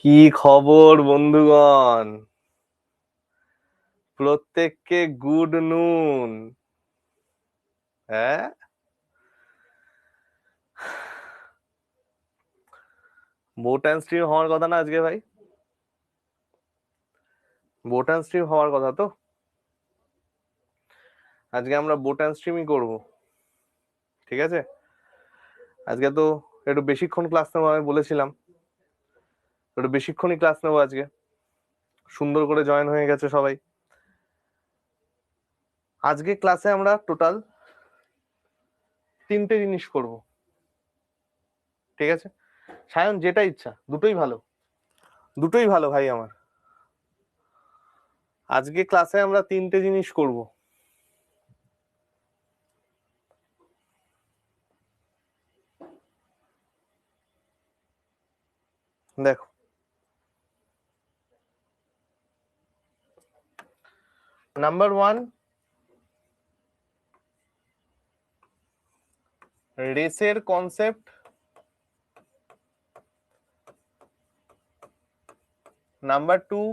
কি খবর বন্ধুগণ? প্রত্যেককে গুড নুন। হ্যাঁ, বোট অ্যান্ড স্ট্রিম হওয়ার কথা না আজকে ভাই? বোট অ্যান্ড স্ট্রিম হওয়ার কথা তো। আজকে আমরা বোট অ্যান্ড স্ট্রিমই করবো, ঠিক আছে? আজকে তো একটু বেশিক্ষণ ক্লাস নেবো, আমি বলেছিলাম একটু বেশিক্ষণই ক্লাস নেবো আজকে। সুন্দর করে জয়েন হয়ে গেছে সবাই। আজকে ক্লাসে আমরা টোটাল 3টে জিনিস করব, ঠিক আছে? সায়ন, যেটা ইচ্ছা, দুটোই ভালো, দুটোই ভালো ভাই আমার। আজকে ক্লাসে আমরা 3টে জিনিস করব। দেখো, নাম্বার 1, রেসের concept. Number 2,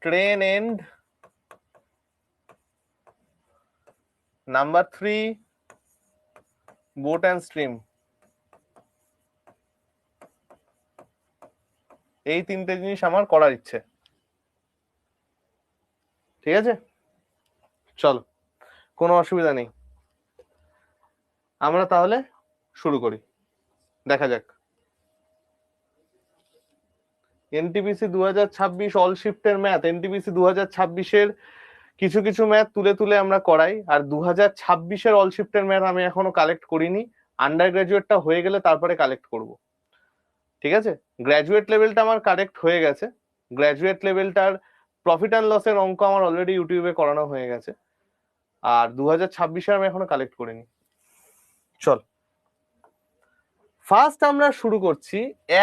train and. Number 3, boat and stream. এই 3টে জিনিস আমার করার ইচ্ছে, ঠিক আছে? চলো, কোনো অসুবিধা নেই, আমরা তাহলে শুরু করি। দেখা যাক। এনটিপিসি 2026 অল শিফটের ম্যাথ। এনটিপিসি 2026-এর কিছু কিছু ম্যাথ তুলে তুলে আমরা করাই, আর 2026-এর অল শিফটের ম্যাথ আমি এখনো কালেক্ট করিনি। আন্ডার গ্রাজুয়েটটা হয়ে গেলে তারপরে কালেক্ট করব, ঠিক আছে? গ্রাজুয়েট লেভেলটা আমার কারেক্ট হয়ে গেছে। গ্রাজুয়েট লেভেলটার প্রফিট অ্যান্ড লসের অঙ্ক আমার অলরেডি ইউটিউবে করানো হয়ে গেছে। আর 2026-এর আমি এখনো কালেক্ট করিনি। চল, ফার্স্ট আমরা শুরু করছি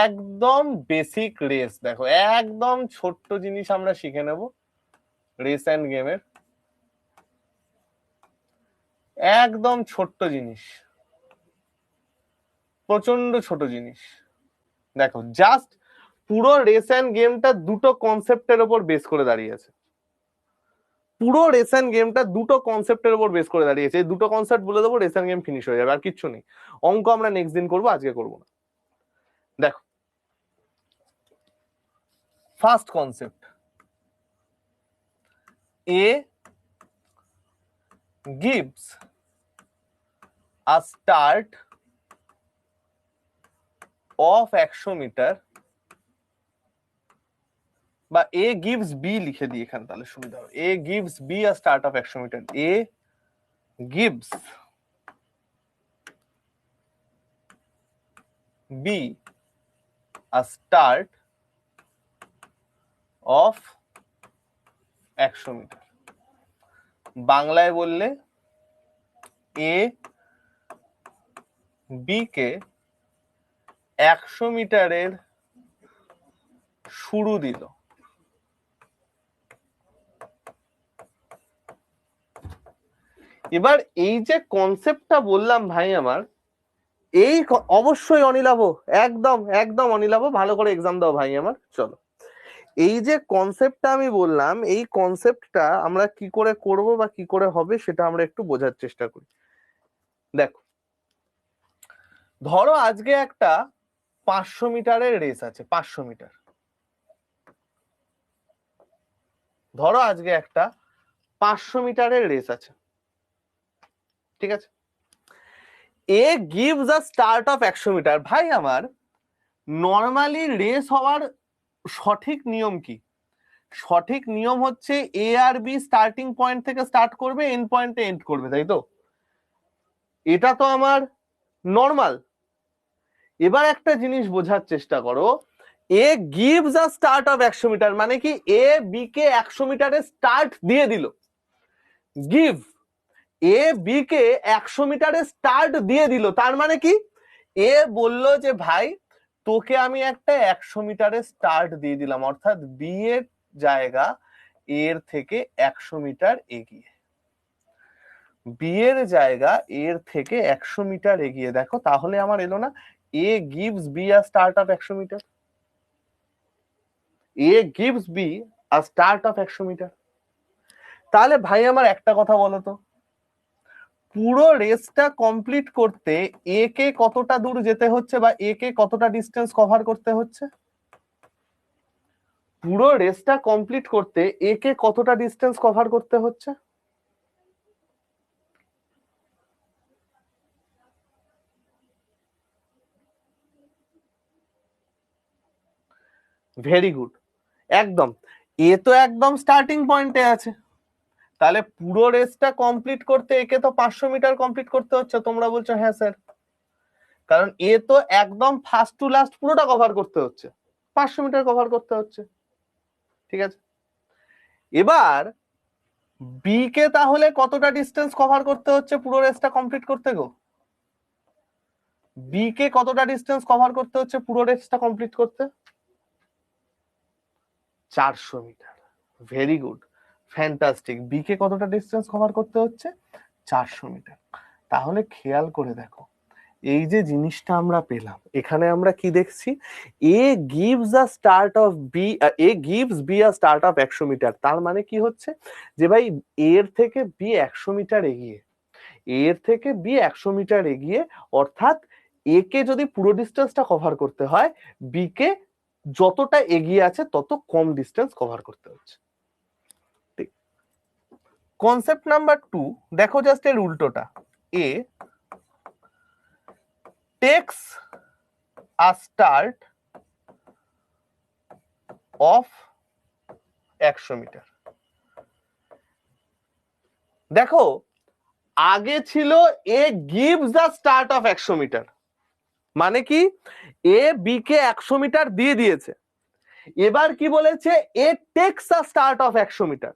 একদম বেসিক রেস। দেখো, একদম ছোট্ট জিনিস আমরা শিখে নেব রেস অ্যান্ড গেমের। একদম ছোট্ট জিনিস, প্রচন্ড ছোট জিনিস। দেখো, জাস্ট পুরো রেস অ্যান্ড গেমটা দুটো কনসেপ্টের উপর বেস করে দাঁড়িয়েছে। পুরো রেস অ্যান্ড গেমটা দুটো কনসেপ্টের উপর বেস করে দাঁড়িয়েছে। এই দুটো কনসেপ্ট বলে দেবো, রেস অ্যান্ড গেম ফিনিশ হয়ে যাবে, আর কিচ্ছু নেই। অঙ্ক আমরা নেক্সট দিন করবো, আজকে করবো না। দেখো, first concept, A gives a start of 100 metre, বা এ gives b লিখে দিই এখানে, তাহলে সুবিধা হবে। A gives b a start of 100 metre. A gives b a start of 100 metre. বাংলায় বললে এ বি কে 100 মিটারের শুরু দিল। এবার এই যে কনসেপ্টটা বললাম ভাই আমার, এই অবশ্যই অনিলাভ, একদম একদম অনিলাভ, ভালো করে এক্সাম দাও ভাই আমার। চলো, এই যে কনসেপ্টটা আমি বললাম, এই কনসেপ্টটা আমরা কি করে করব বা কি করে হবে সেটা আমরা একটু বোঝার চেষ্টা করি। দেখো, ধরো আজকে একটা 500 মিটারের রেস আছে। 500 মিটার, ধরো আজকে একটা 500 মিটারের রেস আছে, ঠিক আছে? A gives a start of 100 metre. ভাই আমার, নর্মালি রেস হওয়ার সঠিক নিয়ম কি? সঠিক নিয়ম হচ্ছে এ আর বি স্টার্টিং পয়েন্ট থেকে স্টার্ট করবে, এন্ড পয়েন্টে এন্ড করবে, তাই তো? এটা তো আমার নর্মাল। এবার একটা জিনিস বোঝার চেষ্টা করো, A gives a start of 100 metre মানে কি? এ বি কে 100 মিটারে স্টার্ট দিয়ে দিল। গিভ, এ বি কে 100 মিটারে স্টার্ট দিয়ে দিল, তার মানে কি? এ বলল যে ভাই, তোকে আমি একটা 100 মিটারে স্টার্ট দিয়ে দিলাম, অর্থাৎ বি এর জায়গা এর থেকে 100 মিটার এগিয়ে। বি এর জায়গা এর থেকে 100 মিটার এগিয়ে। দেখো, তাহলে আমার এলো না A gives B a start of 100 metre? A gives B a start of 100 metre. তাহলে ভাই আমার একটা কথা বলো তো, পুরো রেসটা কমপ্লিট করতে এ কে কতটা দূর যেতে হচ্ছে বা এ কে কতটা ডিস্টেন্স কভার করতে হচ্ছে? পুরো রেসটা কমপ্লিট করতে এ কে কতটা ডিস্টেন্স কভার করতে হচ্ছে? ভেরি গুড, একদম। এ তো একদম স্টার্টিং পয়েন্টে আছে, তাহলে পুরো রেসটা কমপ্লিট করতে একে তো 500 মিটার কমপ্লিট করতে হচ্ছে। তোমরা বলছো হ্যাঁ স্যার, কারণ এ তো একদম ফার্স্ট টু লাস্ট পুরোটা কভার করতে হচ্ছে, 500 মিটার কভার করতে হচ্ছে। ঠিক আছে, এবার বি কে তাহলে কতটা ডিস্টেন্স কভার করতে হচ্ছে পুরো রেসটা কমপ্লিট করতে গো? বি কে কতটা ডিস্টেন্স কভার করতে হচ্ছে পুরো রেসটা কমপ্লিট করতে? 400 metre. Very good, fantastic. B কে কতটা ডিস্টেন্স কভার করতে হচ্ছে? 400 মিটার। তাহলে খেয়াল করে দেখো, এই যে জিনিসটা আমরা পেলাম, এখানে আমরা কি দেখছি? A gives a start of B, A gives B a start of 100 metre. তার মানে কি হচ্ছে যে ভাই এর থেকে বি 100 মিটার এগিয়ে, এর থেকে বি 100 মিটার এগিয়ে, অর্থাৎ এ কে যদি পুরো ডিস্টেন্সটা কভার করতে হয়, বি কে যতটা এগিয়ে আছে তত কম ডিস্টেন্স কভার করতে হচ্ছে। ঠিক। কনসেপ্ট নাম্বার 2 দেখো, জাস্ট এর উল্টোটা। A takes a start of 100 metre. দেখো, আগে ছিল A gives the start of 100 metre, মানে কি এ বি কে 100 মিটার দিয়ে দিয়েছে। এবার কি বলেছে? A takes a start of 100 metre.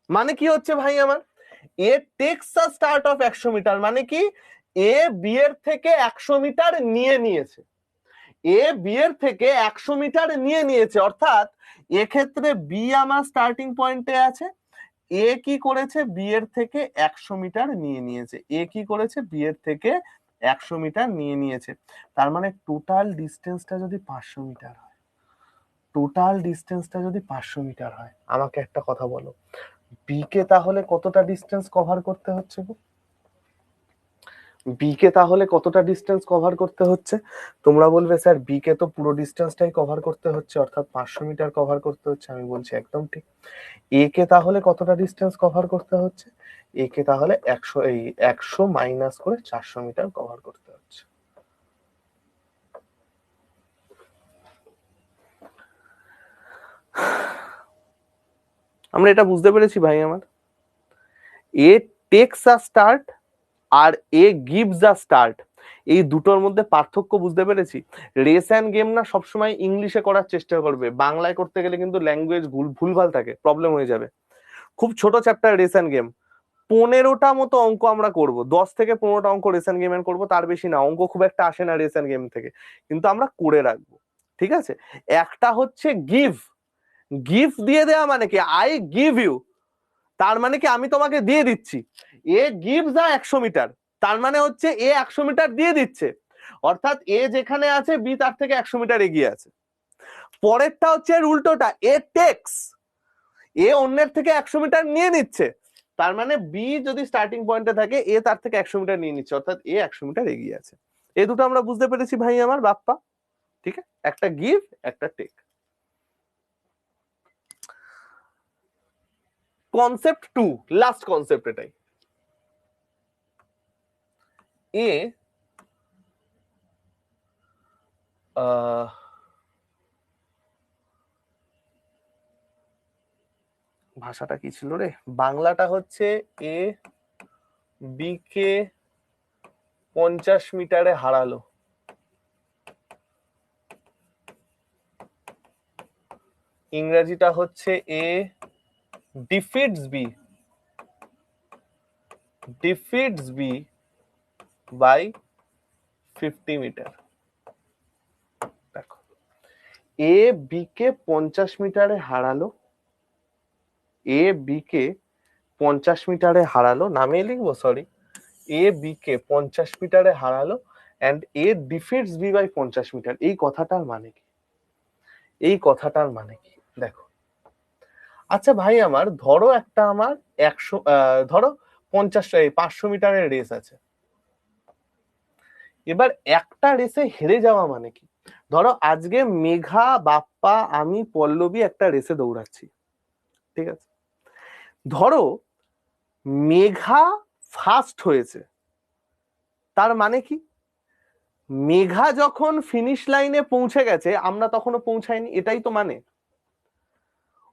মানে কি হচ্ছে ভাই আমার? A takes a start of 100 metre মানে কি এ বি এর থেকে 100 মিটার নিয়ে নিয়েছে। এ বি এর থেকে 100 মিটার নিয়ে নিয়েছে, অর্থাৎ এক্ষেত্রে বি আমার স্টার্টিং পয়েন্টে আছে, এ কি করেছে? বি এর থেকে 100 মিটার নিয়ে নিয়েছে। এ কি করেছে? বি এর থেকে 100 মিটার নিয়ে নিয়েছে। তার মানে টোটাল ডিস্টেন্সটা যদি 500 মিটার হয়, টোটাল ডিস্টেন্সটা যদি 500 মিটার হয়, আমাকে একটা কথা বলো, বি কে তাহলে কতটা ডিস্টেন্স কভার করতে হচ্ছে গো? বি কে তাহলে কতটা ডিস্টেন্স কভার করতে হচ্ছে? তোমরা বলবে স্যার বি কে তো পুরো ডিস্টেন্সটাই কভার করতে হচ্ছে, অর্থাৎ 500 মিটার কভার করতে হচ্ছে। আমি বলছি একদম ঠিক। এ কে তাহলে কতটা ডিস্টেন্স কভার করতে হচ্ছে? এ কে তাহলে 100 মাইনাস করে 400 মিটার কভার করতে হচ্ছে। আমরা এটা বুঝতে পেরেছি ভাই আমার। এ টেক্স আ স্টার্ট আর এ গিভস আ স্টার্ট, এই দুটোর মধ্যে পার্থক্য বুঝতে পেরেছি। রেস অ্যান্ড গেম না সবসময় ইংলিশে করার চেষ্টা করবে, বাংলায় করতে গেলে কিন্তু ল্যাঙ্গুয়েজ ভুলভাল থাকে, প্রবলেম হয়ে যাবে। খুব ছোট চ্যাপ্টার রেস অ্যান্ড গেম, 15টা মতো অঙ্ক আমরা করব, 10 থেকে 15টা অঙ্ক রেস অ্যান্ড গেমের করবো, তার বেশি না। অঙ্ক খুব একটা আসে না রেস অ্যান্ড গেম থেকে, কিন্তু আমরা করে রাখবো। ঠিক আছে, একটা হচ্ছে গিভ। গিভ দিয়ে দেওয়া মানে কি? আই গিভ ইউ, তার মানে কি আমি তোমাকে দিয়ে দিচ্ছি। এ গিভস আ 100 মিটার, তার মানে হচ্ছে এ 100 মিটার দিয়ে দিচ্ছে, অর্থাৎ এ যেখানে আছে বি তার থেকে 100 মিটার এগিয়ে আছে। পরেরটা হচ্ছে এর উল্টোটা, এ টেক্স, এ অন্যের থেকে 100 মিটার নিয়ে নিচ্ছে, তার মানে বি যদি স্টার্টিং পয়েন্টে থাকে এ তার থেকে 100 মিটার নিয়ে নিচ্ছে, অর্থাৎ এ 100 মিটার এগিয়ে আছে। এই দুটো আমরা বুঝতে পেরেছি ভাই আমার বাপ্পা। ঠিক আছে, একটা গিভ একটা টেক। কনসেপ্ট 2, লাস্ট কনসেপ্ট এটাই। এ ভাষাটা কি ছিল রে, বাংলাটা হচ্ছে এ বি কে 50 মিটারে হারালো। ইংরেজিটা হচ্ছে এ defeats B, ডিফিটস B by 50 metre. দেখো, এ বি কে 50 মিটারে হারালো, এ বি কে 50 মিটারে হারালো, নামে লিখবো সরি, এ বি কে 50 মিটারে হারালো and A defeats B by 50 metre. এই কথাটার মানে কি? এই কথাটার মানে কি? দেখো, আচ্ছা ভাই আমার ধরো একটা আমার 100 ধরো 500 মিটারের রেস আছে। এবার একটা রেসে হেরে যাওয়া মানে কি? ধরো আজকে মেঘা, বাপ্পা, আমি, পল্লবী একটা রেসে দৌড়াচ্ছি, ঠিক আছে? ধরো মেঘা ফার্স্ট হয়েছে, তার মানে কি? মেঘা যখন ফিনিশ লাইনে পৌঁছে গেছে আমরা তখনও পৌঁছাইনি, এটাই তো মানে।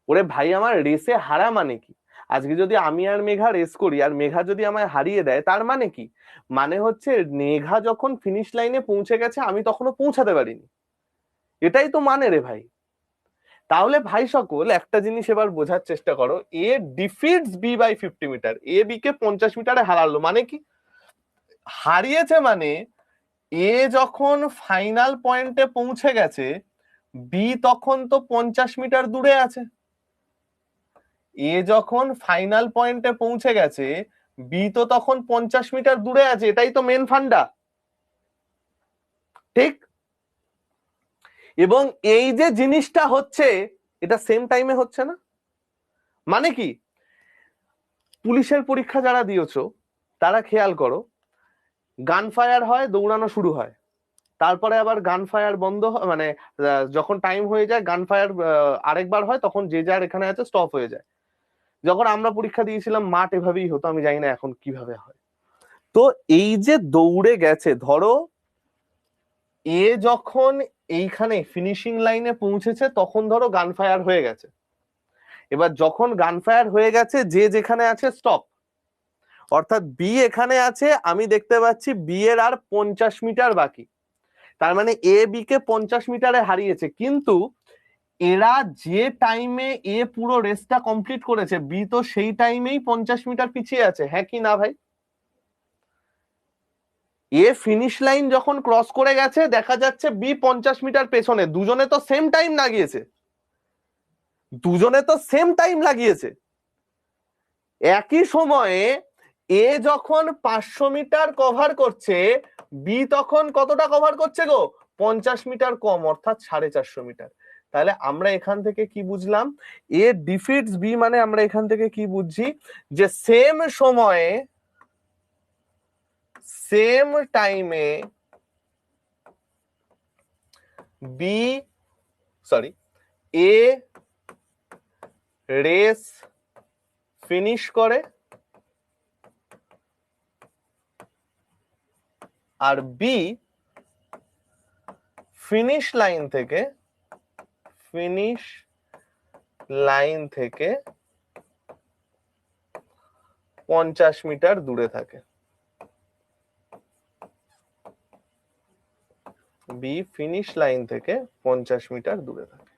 ওরে ভাই আমার রেসে হারা মানে কি? আজকে যদি আমি আর মেঘা রেস করি আর মেঘা যদি আমায় হারিয়ে দেয় তার মানে কি? মানে হচ্ছে মেঘা যখন ফিনিশ লাইনে পৌঁছে গেছে আমি তখনও পৌঁছাতে পারিনি, এটাই তো মানে রে ভাই। তাহলে ভাই সকল একটা জিনিস এবার বোঝার চেষ্টা করো, A defeats B by 50 metre, A B কে 50 মিটারে হারালো মানে কি? হারিয়েছে মানে এ যখন ফাইনাল পয়েন্টে পৌঁছে গেছে বি তখন তো 50 মিটার দূরে আছে। এ যখন ফাইনাল পয়েন্টে পৌঁছে গেছে বি তো তখন 50 মিটার দূরে আছে, এটাই তো মেন ফান্ডা, ঠিক? এবং এই যে জিনিসটা হচ্ছে এটা সেম টাইমে হচ্ছে না, মানে কি? পুলিশের পরীক্ষা যারা দিয়েছো তারা খেয়াল করো, গান ফায়ার হয়, দৌড়ানো শুরু হয়, তারপরে আবার গান ফায়ার বন্ধ মানে যখন টাইম হয়ে যায় গান ফায়ার আরেকবার হয়, তখন যে যার এখানে আছে স্টপ হয়ে যায়। যখন আমরা পরীক্ষা দিয়েছিলাম মাঠ এভাবেই হতো, আমি জানি না এখন কিভাবে হয়। তো এই যে দৌড়ে গেছে, ধরো এ যখন এইখানে ফিনিশিং লাইনে পৌঁছেছে তখন ধরো গান ফায়ার হয়ে গেছে। এবার যখন গান ফায়ার হয়ে গেছে যে যেখানে আছে স্টপ, অর্থাৎ বি এখানে আছে, আমি দেখতে পাচ্ছি বি এর আর 50 মিটার বাকি, তার মানে এ বি কে 50 মিটারে হারিয়েছে। কিন্তু এরা যে টাইমে এ পুরো রেসটা কমপ্লিট করেছে বি তো সেই টাইমেই 50 মিটার পিছিয়ে আছে, হ্যাঁ কি না ভাই? এ ফিনিশ লাইন যখন ক্রস করে গেছে দেখা যাচ্ছে বি 50 মিটার পেছনে, দুজনে তো সেম টাইম লাগিয়েছে, দুজনে তো সেম টাইম লাগিয়েছে। একই সময়ে এ যখন 500 মিটার কভার করছে বি তখন কতটা কভার করছে গো? 50 মিটার কম, অর্থাৎ 450 মিটার। তাহলে আমরা এখান থেকে কি বুঝলাম? এ ডিফিটস বি মানে আমরা এখান থেকে কি বুঝছি? যে সেম সময়ে সেম টাইমে B sorry A race finish করে আর বি ফিনিশ লাইন থেকে 50 মিটার দূরে থাকে। বি ফিনিশ লাইন থেকে 50 মিটার দূরে থাকে।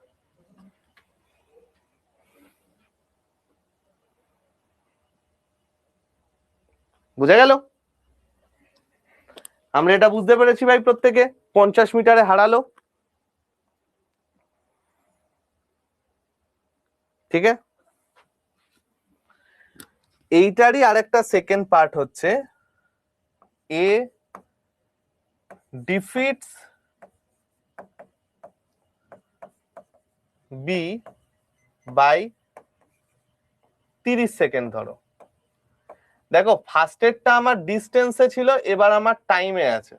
বুঝা গেল? আমরা এটা বুঝতে পেরেছি ভাই, প্রত্যেকে 50 মিটারে হারালো, ঠিক আছে? এইটারই আরেকটা সেকেন্ড পার্ট হচ্ছে এ ডিফিটস বি বাই 30 সেকেন্ড। ধরো দেখো ফার্স্টেরটা আমার ডিস্টেন্সে ছিল, এবার আমার টাইমে আছে।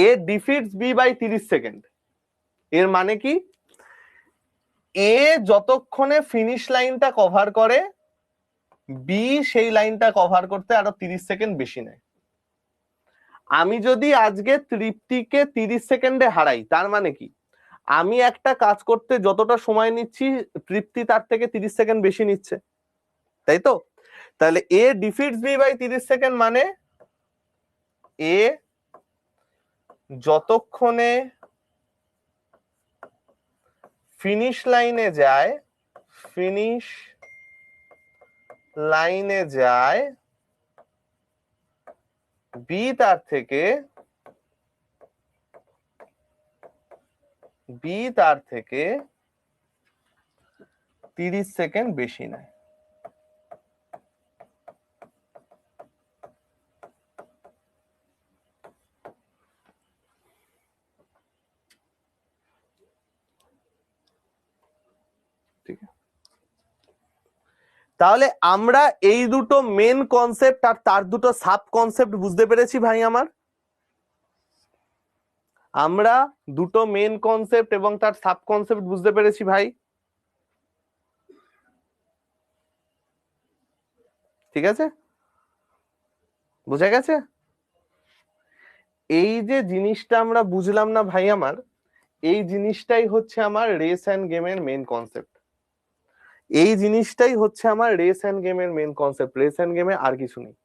এ ডিফিটস বি বাই 30 সেকেন্ড, এর মানে কি? এ যতক্ষণে ফিনিশ লাইনটা কভার করে বি সেই লাইনটা কভার করতে আরো 30 সেকেন্ড বেশি নেয়। আমি যদি আজকে তৃপ্তিকে 30 সেকেন্ডে হারাই তার মানে কি? আমি একটা কাজ করতে যতটা সময় নিচ্ছি তৃপ্তি তার থেকে 30 সেকেন্ড বেশি নিচ্ছে, তাই তো? তাহলে এ ডিফিটস বি বাই 30 সেকেন্ড মানে এ যতক্ষণে ফিনিশ লাইনে যায় ফিনিশ লাইনে যায় বি তার থেকে 30 সেকেন্ড বেশি নেয়। ঠিক আছে, তাহলে আমরা এই দুটো মেন কনসেপ্ট আর তার দুটো সাব কনসেপ্ট বুঝতে পেরেছি ভাই আমার। আমরা দুটো মেন কনসেপ্ট এবং তার সাব কনসেপ্ট বুঝতে পেরেছি ভাই। ঠিক আছে, বুঝে গেছে? এই যে জিনিসটা আমরা বুঝলাম না ভাই আমার, এই জিনিসটাই হচ্ছে আমার রেস অ্যান্ড গেমের মেন কনসেপ্ট। এই জিনিসটাই হচ্ছে আমার রেস অ্যান্ড গেমের মেন কনসেপ্ট। রেস অ্যান্ড গেমে আর কিছু নেই।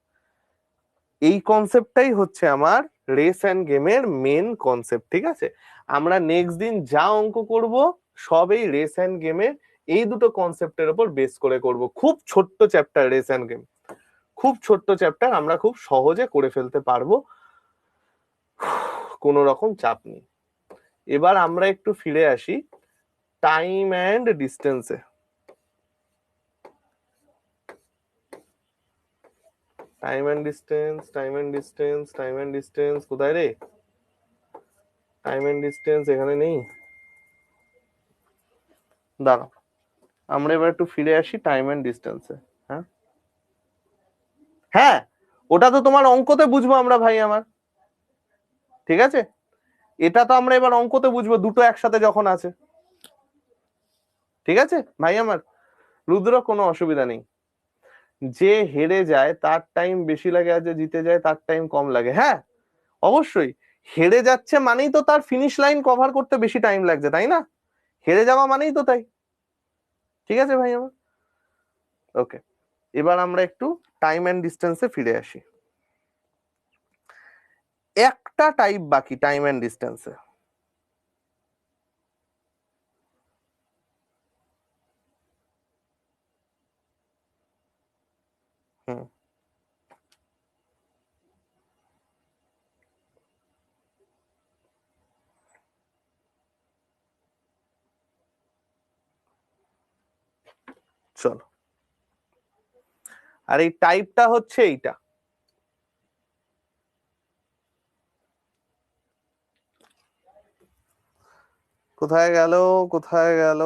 এই কনসেপ্টটাই হচ্ছে আমার রেস অ্যান্ড গেমের মেন কনসেপ্ট। ঠিক আছে, আমরা নেক্সট দিন যা অঙ্ক করব সব এই রেস অ্যান্ড গেমের এই দুটো কনসেপ্টের উপর বেস করে করব। খুব ছোট্ট চ্যাপ্টার রেস অ্যান্ড গেম, খুব ছোট্ট চ্যাপ্টার, আমরা খুব সহজে করে ফেলতে পারবো, কোনো রকম চাপ নেই। এবার আমরা একটু ফিরে আসি টাইম অ্যান্ড ডিস্টেন্সে। Time and distance, time and distance, time and distance কোথায় রে? টাইম অ্যান্ড ডিস্টেন্স এখানে নেই, দাঁড়াও, আমরা এবার একটু ফিরে আসি টাইম অ্যান্ড ডিস্টেন্সে। হ্যাঁ হ্যাঁ, ওটা তো তোমার অঙ্কতে বুঝবো আমরা ভাই আমার। ঠিক আছে, এটা তো আমরা এবার অঙ্কতে বুঝবো দুটো একসাথে যখন আছে। ঠিক আছে ভাই আমার, রুদ্র কোনো অসুবিধা নেই। যে হেরে যায় তার টাইম বেশি লাগে আর যে জিতে যায় তার টাইম কম লাগে। হ্যাঁ অবশ্যই, হেরে যাচ্ছে মানেই তো তার ফিনিশ লাইন কভার করতে বেশি টাইম লাগছে, তাই না? হেরে যাওয়া মানেই তো তাই। ঠিক আছে ভাই আমার, ওকে। এবার আমরা একটু টাইম অ্যান্ড ডিস্টেন্সে ফিরে আসি। একটা টাইপ বাকি টাইম অ্যান্ড ডিস্টেন্সে। হুম, চলো, আর এই টাইপটা হচ্ছে এইটা। কোথায় গেল, কোথায় গেল?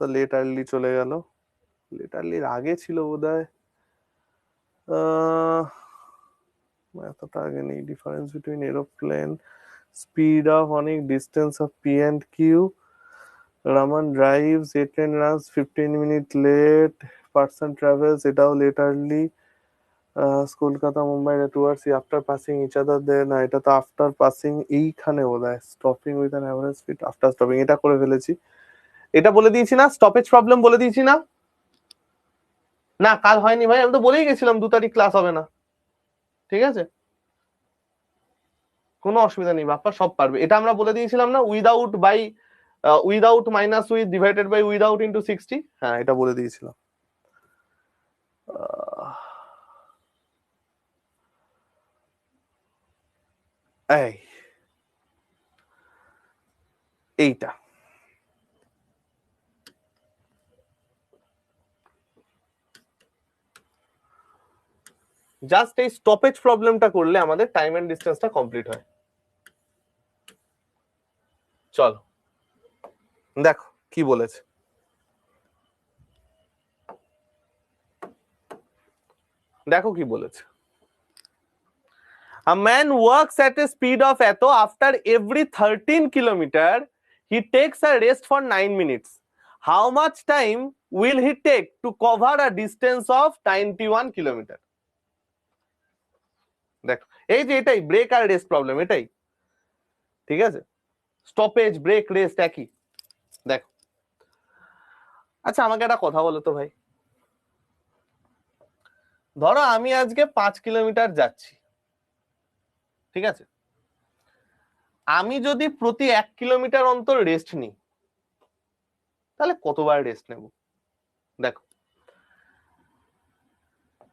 তো লেট আর্লি চলে গেল, লেট আর্লির আগে ছিল বোধহয়। এতটা আগে নেই। Difference between aeroplane, speed of অনেক, distance of P and Q, Raman drives, a train runs 15 minute late, person travels, এটাও late early, Kolkata Mumbai towards after passing each other they, না এটা তো আফটার পাসিং এইখানে বোধহয়, stopping with an average speed after stopping, এটা করে ফেলেছি। এটা বলে দিয়েছি না, স্টপেজ প্রবলেম বলে দিয়েছি না? না কাল হয়নি ভাই, আমি তো বলেই গেছিলাম 2 তারিখ ক্লাস হবে না। ঠিক আছে, কোনো অসুবিধা নেই, বাপ্পা সব পারবে। এটা আমরা বলে দিয়েছিলাম না, without by without minus with divided by without into 60। হ্যাঁ এটা বলে দিয়েছিলাম। এই এইটা জাস্ট এই স্টপেজ প্রবলেমটা করলে আমাদের টাইম এন্ড ডিস্টেন্সটা কমপ্লিট হয়। চলো দেখো কি বলেছে, দেখো কি বলেছে। A man works at a speed of এত, after every 13 kilometer he takes a rest for 9 minutes. How much time will he take to cover a distance of 91 kilometer? দেখো এই যে এটাই ব্রেক আর রেস্ট প্রবলেম, এটাই। ঠিক আছে, stoppage break rest একই। দেখো আচ্ছা আমাকে একটা কথা বলো তো ভাই, ধরো আমি আজকে 5 কিলোমিটার যাচ্ছি, ঠিক আছে, আমি যদি প্রতি 1 কিলোমিটার অন্তর রেস্ট নিই তাহলে কতবার রেস্ট নেব? দেখো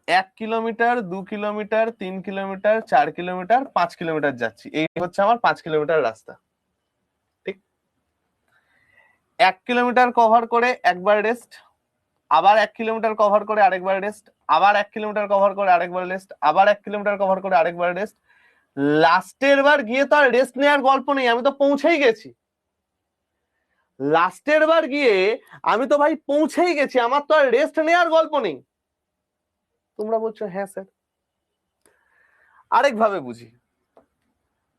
1 kilometre, 2 kilometre, 3 kilometre, 4 kilometre, 5 kilometre যাচ্ছি, এই হচ্ছে আমার 5 কিলোমিটার রাস্তা। ঠিক, 1 কিলোমিটার কভার করে একবার রেস্ট, আবার 1 কিলোমিটার কভার করে আরেকবার রেস্ট, আবার 1 কিলোমিটার কভার করে আরেকবার রেস্ট, আবার 1 কিলোমিটার কভার করে আরেকবার রেস্ট। লাস্টের বার গিয়ে তো আর রেস্ট নেওয়ার গল্প নেই, আমি তো পৌঁছেই গেছি। লাস্টের বার গিয়ে আমি তো ভাই পৌঁছেই গেছি, আমার তো আর রেস্ট নেওয়ার গল্প নেই। তোমরা বলছো হ্যাঁ স্যার। আরেকভাবে বুঝি,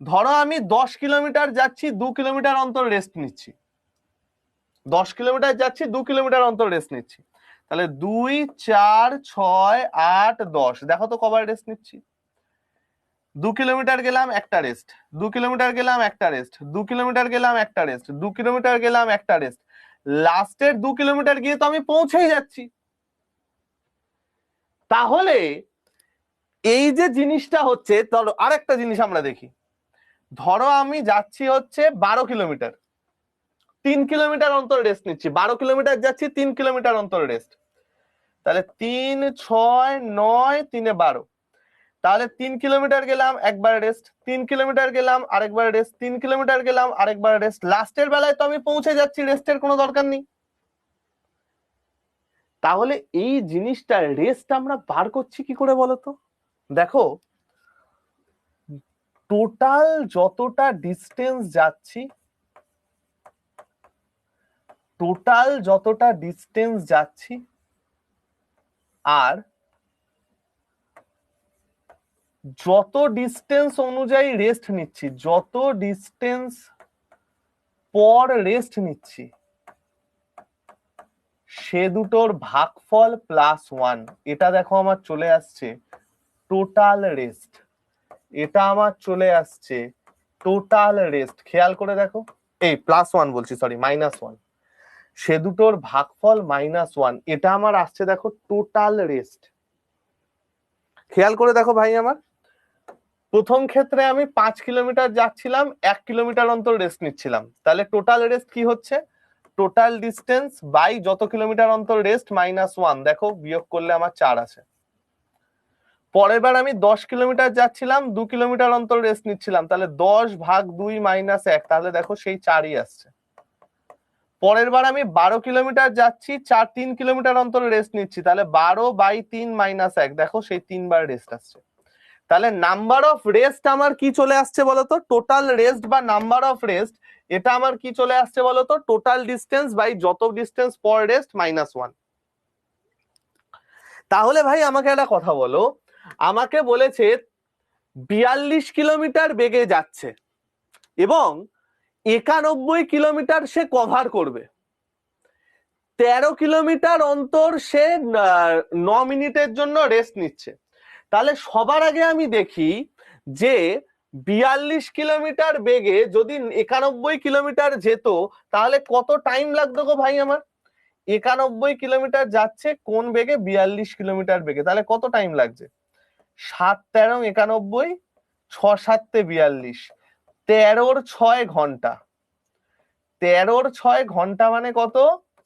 ধরো আমি 10 কিলোমিটার যাচ্ছি, 2 কিলোমিটার অন্তর রেস্ট নিচ্ছি। 10 কিলোমিটার যাচ্ছি, 2 কিলোমিটার অন্তর রেস্ট নিচ্ছি। তাহলে 2, 4, 6, 8, 10, দেখো তো কবার রেস্ট নিচ্ছি। 2 কিলোমিটার গেলাম একটা রেস্ট, 2 কিলোমিটার গেলাম একটা রেস্ট, 2 কিলোমিটার গেলাম একটা রেস্ট, 2 কিলোমিটার গেলাম একটা রেস্ট। লাস্টের 2 কিলোমিটার গিয়ে তো আমি পৌঁছেই যাচ্ছি। তাহলে এই যে জিনিসটা হচ্ছে, ধরো আরেকটা জিনিস আমরা দেখি, ধরো আমি যাচ্ছি হচ্ছে 12 কিলোমিটার, 3 কিলোমিটার অন্তর রেস্ট নিচ্ছি। 12 কিলোমিটার যাচ্ছি, 3 কিলোমিটার অন্তর রেস্ট। তাহলে 3, 6, 9, 3 এ 12। তাহলে 3 কিলোমিটার গেলাম একবার রেস্ট, 3 কিলোমিটার গেলাম আরেকবার রেস্ট, 3 কিলোমিটার গেলাম আরেকবার রেস্ট। লাস্টের বেলায় তো আমি পৌঁছে যাচ্ছি, রেস্টের কোনো দরকার নেই। তাহলে এই জিনিসটা রেস্ট আমরা বার করছি কি করে বলতো? দেখো, টোটাল যতটা ডিস্টেন্স যাচ্ছি, টোটাল যতটা ডিস্টেন্স যাচ্ছি আর যত ডিস্টেন্স অনুযায়ী রেস্ট নিচ্ছি, যত ডিস্টেন্স পর রেস্ট নিচ্ছি, সে দুটোর ভাগফল +1। এটা দেখো আমার চলে আসছে টোটাল রেস্ট, এটা আমার চলে আসছে টোটাল রেস্ট। খেয়াল করে দেখো, এই +1 বলছি, সরি -1, সে দুটোর ভাগফল -1, এটা আমার আসছে দেখো টোটাল রেস্ট। খেয়াল করে দেখো ভাই আমার, প্রথম ক্ষেত্রে আমি 5 কিলোমিটার যাচ্ছিলাম, 1 কিলোমিটার অন্তর রেস্ট নিচ্ছিলাম। তাহলে টোটাল রেস্ট কি হচ্ছে? টোটাল ডিস্টেন্স বাই যত কিলোমিটার অন্তর রেস্ট -1, দেখো বিয়োগ করলে আমার 4 আছে। পরের বার আমি 10 কিলোমিটার যাচ্ছিলাম, 2 কিলোমিটার অন্তর রেস্ট নিচ্ছিলাম, তাহলে 10 ভাগ 2 -1, তাহলে দেখো সেই 4ই আসছে। পরের বার আমি 12 কিলোমিটার যাচ্ছি, 3 কিলোমিটার অন্তর রেস্ট নিচ্ছি, তাহলে 12/3 -1, দেখো সেই 3 বার রেস্ট আসছে। তাহলে নাম্বার অফ রেস্ট আমার কি চলে আসছে বলতো? টোটাল রেস্ট বা নাম্বার অফ রেস্ট, এটা আমার কি চলে আসছে বলতো? টোটাল ডিস্টেন্স বাই যত ডিস্টেন্স পর রেস্ট -1। তাহলে ভাই আমাকে একটা কথা বলো, আমাকে বলেছে 42 কিলোমিটার বেগে যাচ্ছে এবং 91 কিলোমিটার সে কভার করবে, 13 কিলোমিটার অন্তর সে 9 মিনিটের জন্য রেস্ট নিচ্ছে। তাহলে সবার আগে আমি দেখি যে 42 কিলোমিটার বেগে যদি 91 কিলোমিটার যেত, তাহলে কত টাইম লাগতো গো ভাই আমার? 91 কিলোমিটার যাচ্ছে কোন বেগে? 42 কিলোমিটার বেগে, তাহলে কত টাইম লাগছে? 7, 13, 91, 6, 7, 42, 13 6 ঘন্টা। 13 6 ঘন্টা মানে কত?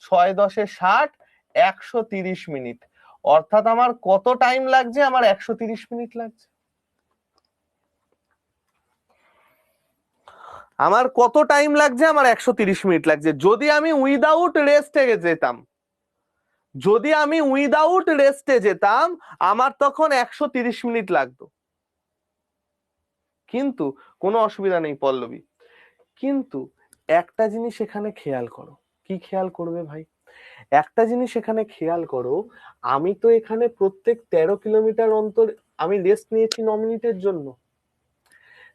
6 10 60, 130 মিনিট। অর্থাৎ আমার কত টাইম লাগছে? আমার 130 মিনিট লাগছে। আমার কত টাইম লাগছে? আমার 130 মিনিট লাগছে। যদি আমি উইদাউট রেস্টে যেতাম, যদি আমি উইদাউট রেস্টে যেতাম, আমার তখন 130 মিনিট লাগতো। কিন্তু কোনো অসুবিধা নেই পল্লবী, কিন্তু একটা জিনিস এখানে খেয়াল করো। কি খেয়াল করবে ভাই? একটা জিনিস এখানে খেয়াল করো, আমি তো এখানে প্রত্যেক 13 কিলোমিটার অন্তর আমি রেস্ট নিয়েছি 9 মিনিটের জন্য।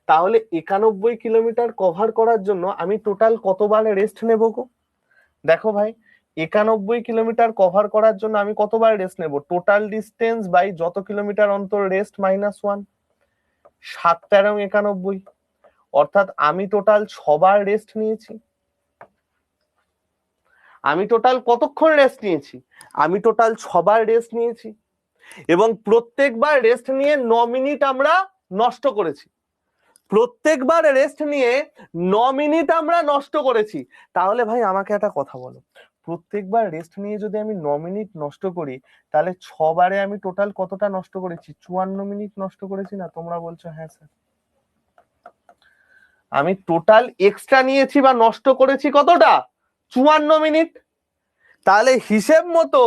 তাহলে 91 কিলোমিটার কভার করার জন্য আমি টোটাল কতবার রেস্ট নেব গো? দেখো ভাই, 91 কিলোমিটার কভার করার জন্য আমি কতবার রেস্ট নেব? টোটাল ডিস্টেন্স বাই যত কিলোমিটার অন্তর রেস্ট -1, 7 13 91, অর্থাৎ আমি টোটাল 6 বার রেস্ট নিয়েছি। আমি টোটাল কতক্ষণ রেস্ট নিয়েছি? আমি টোটাল 6 বার রেস্ট নিয়েছি এবং প্রত্যেকবার রেস্ট নিয়ে 9 মিনিট আমরা নষ্ট করেছি। প্রত্যেকবার রেস্ট নিয়ে 9 মিনিট আমরা নষ্ট করেছি। তাহলে ভাই আমাকে একটা কথা বলো, প্রত্যেকবার রেস্ট নিয়ে যদি আমি 9 মিনিট নষ্ট করি, তাহলে 6 বারে আমি টোটাল কতটা নষ্ট করেছি? 54 মিনিট নষ্ট করেছি না? তোমরা বলছো হ্যাঁ স্যার। আমি টোটাল এক্সট্রা নিয়েছি বা নষ্ট করেছি কতটা? 54 মিনিট। তাহলে হিসেব মতো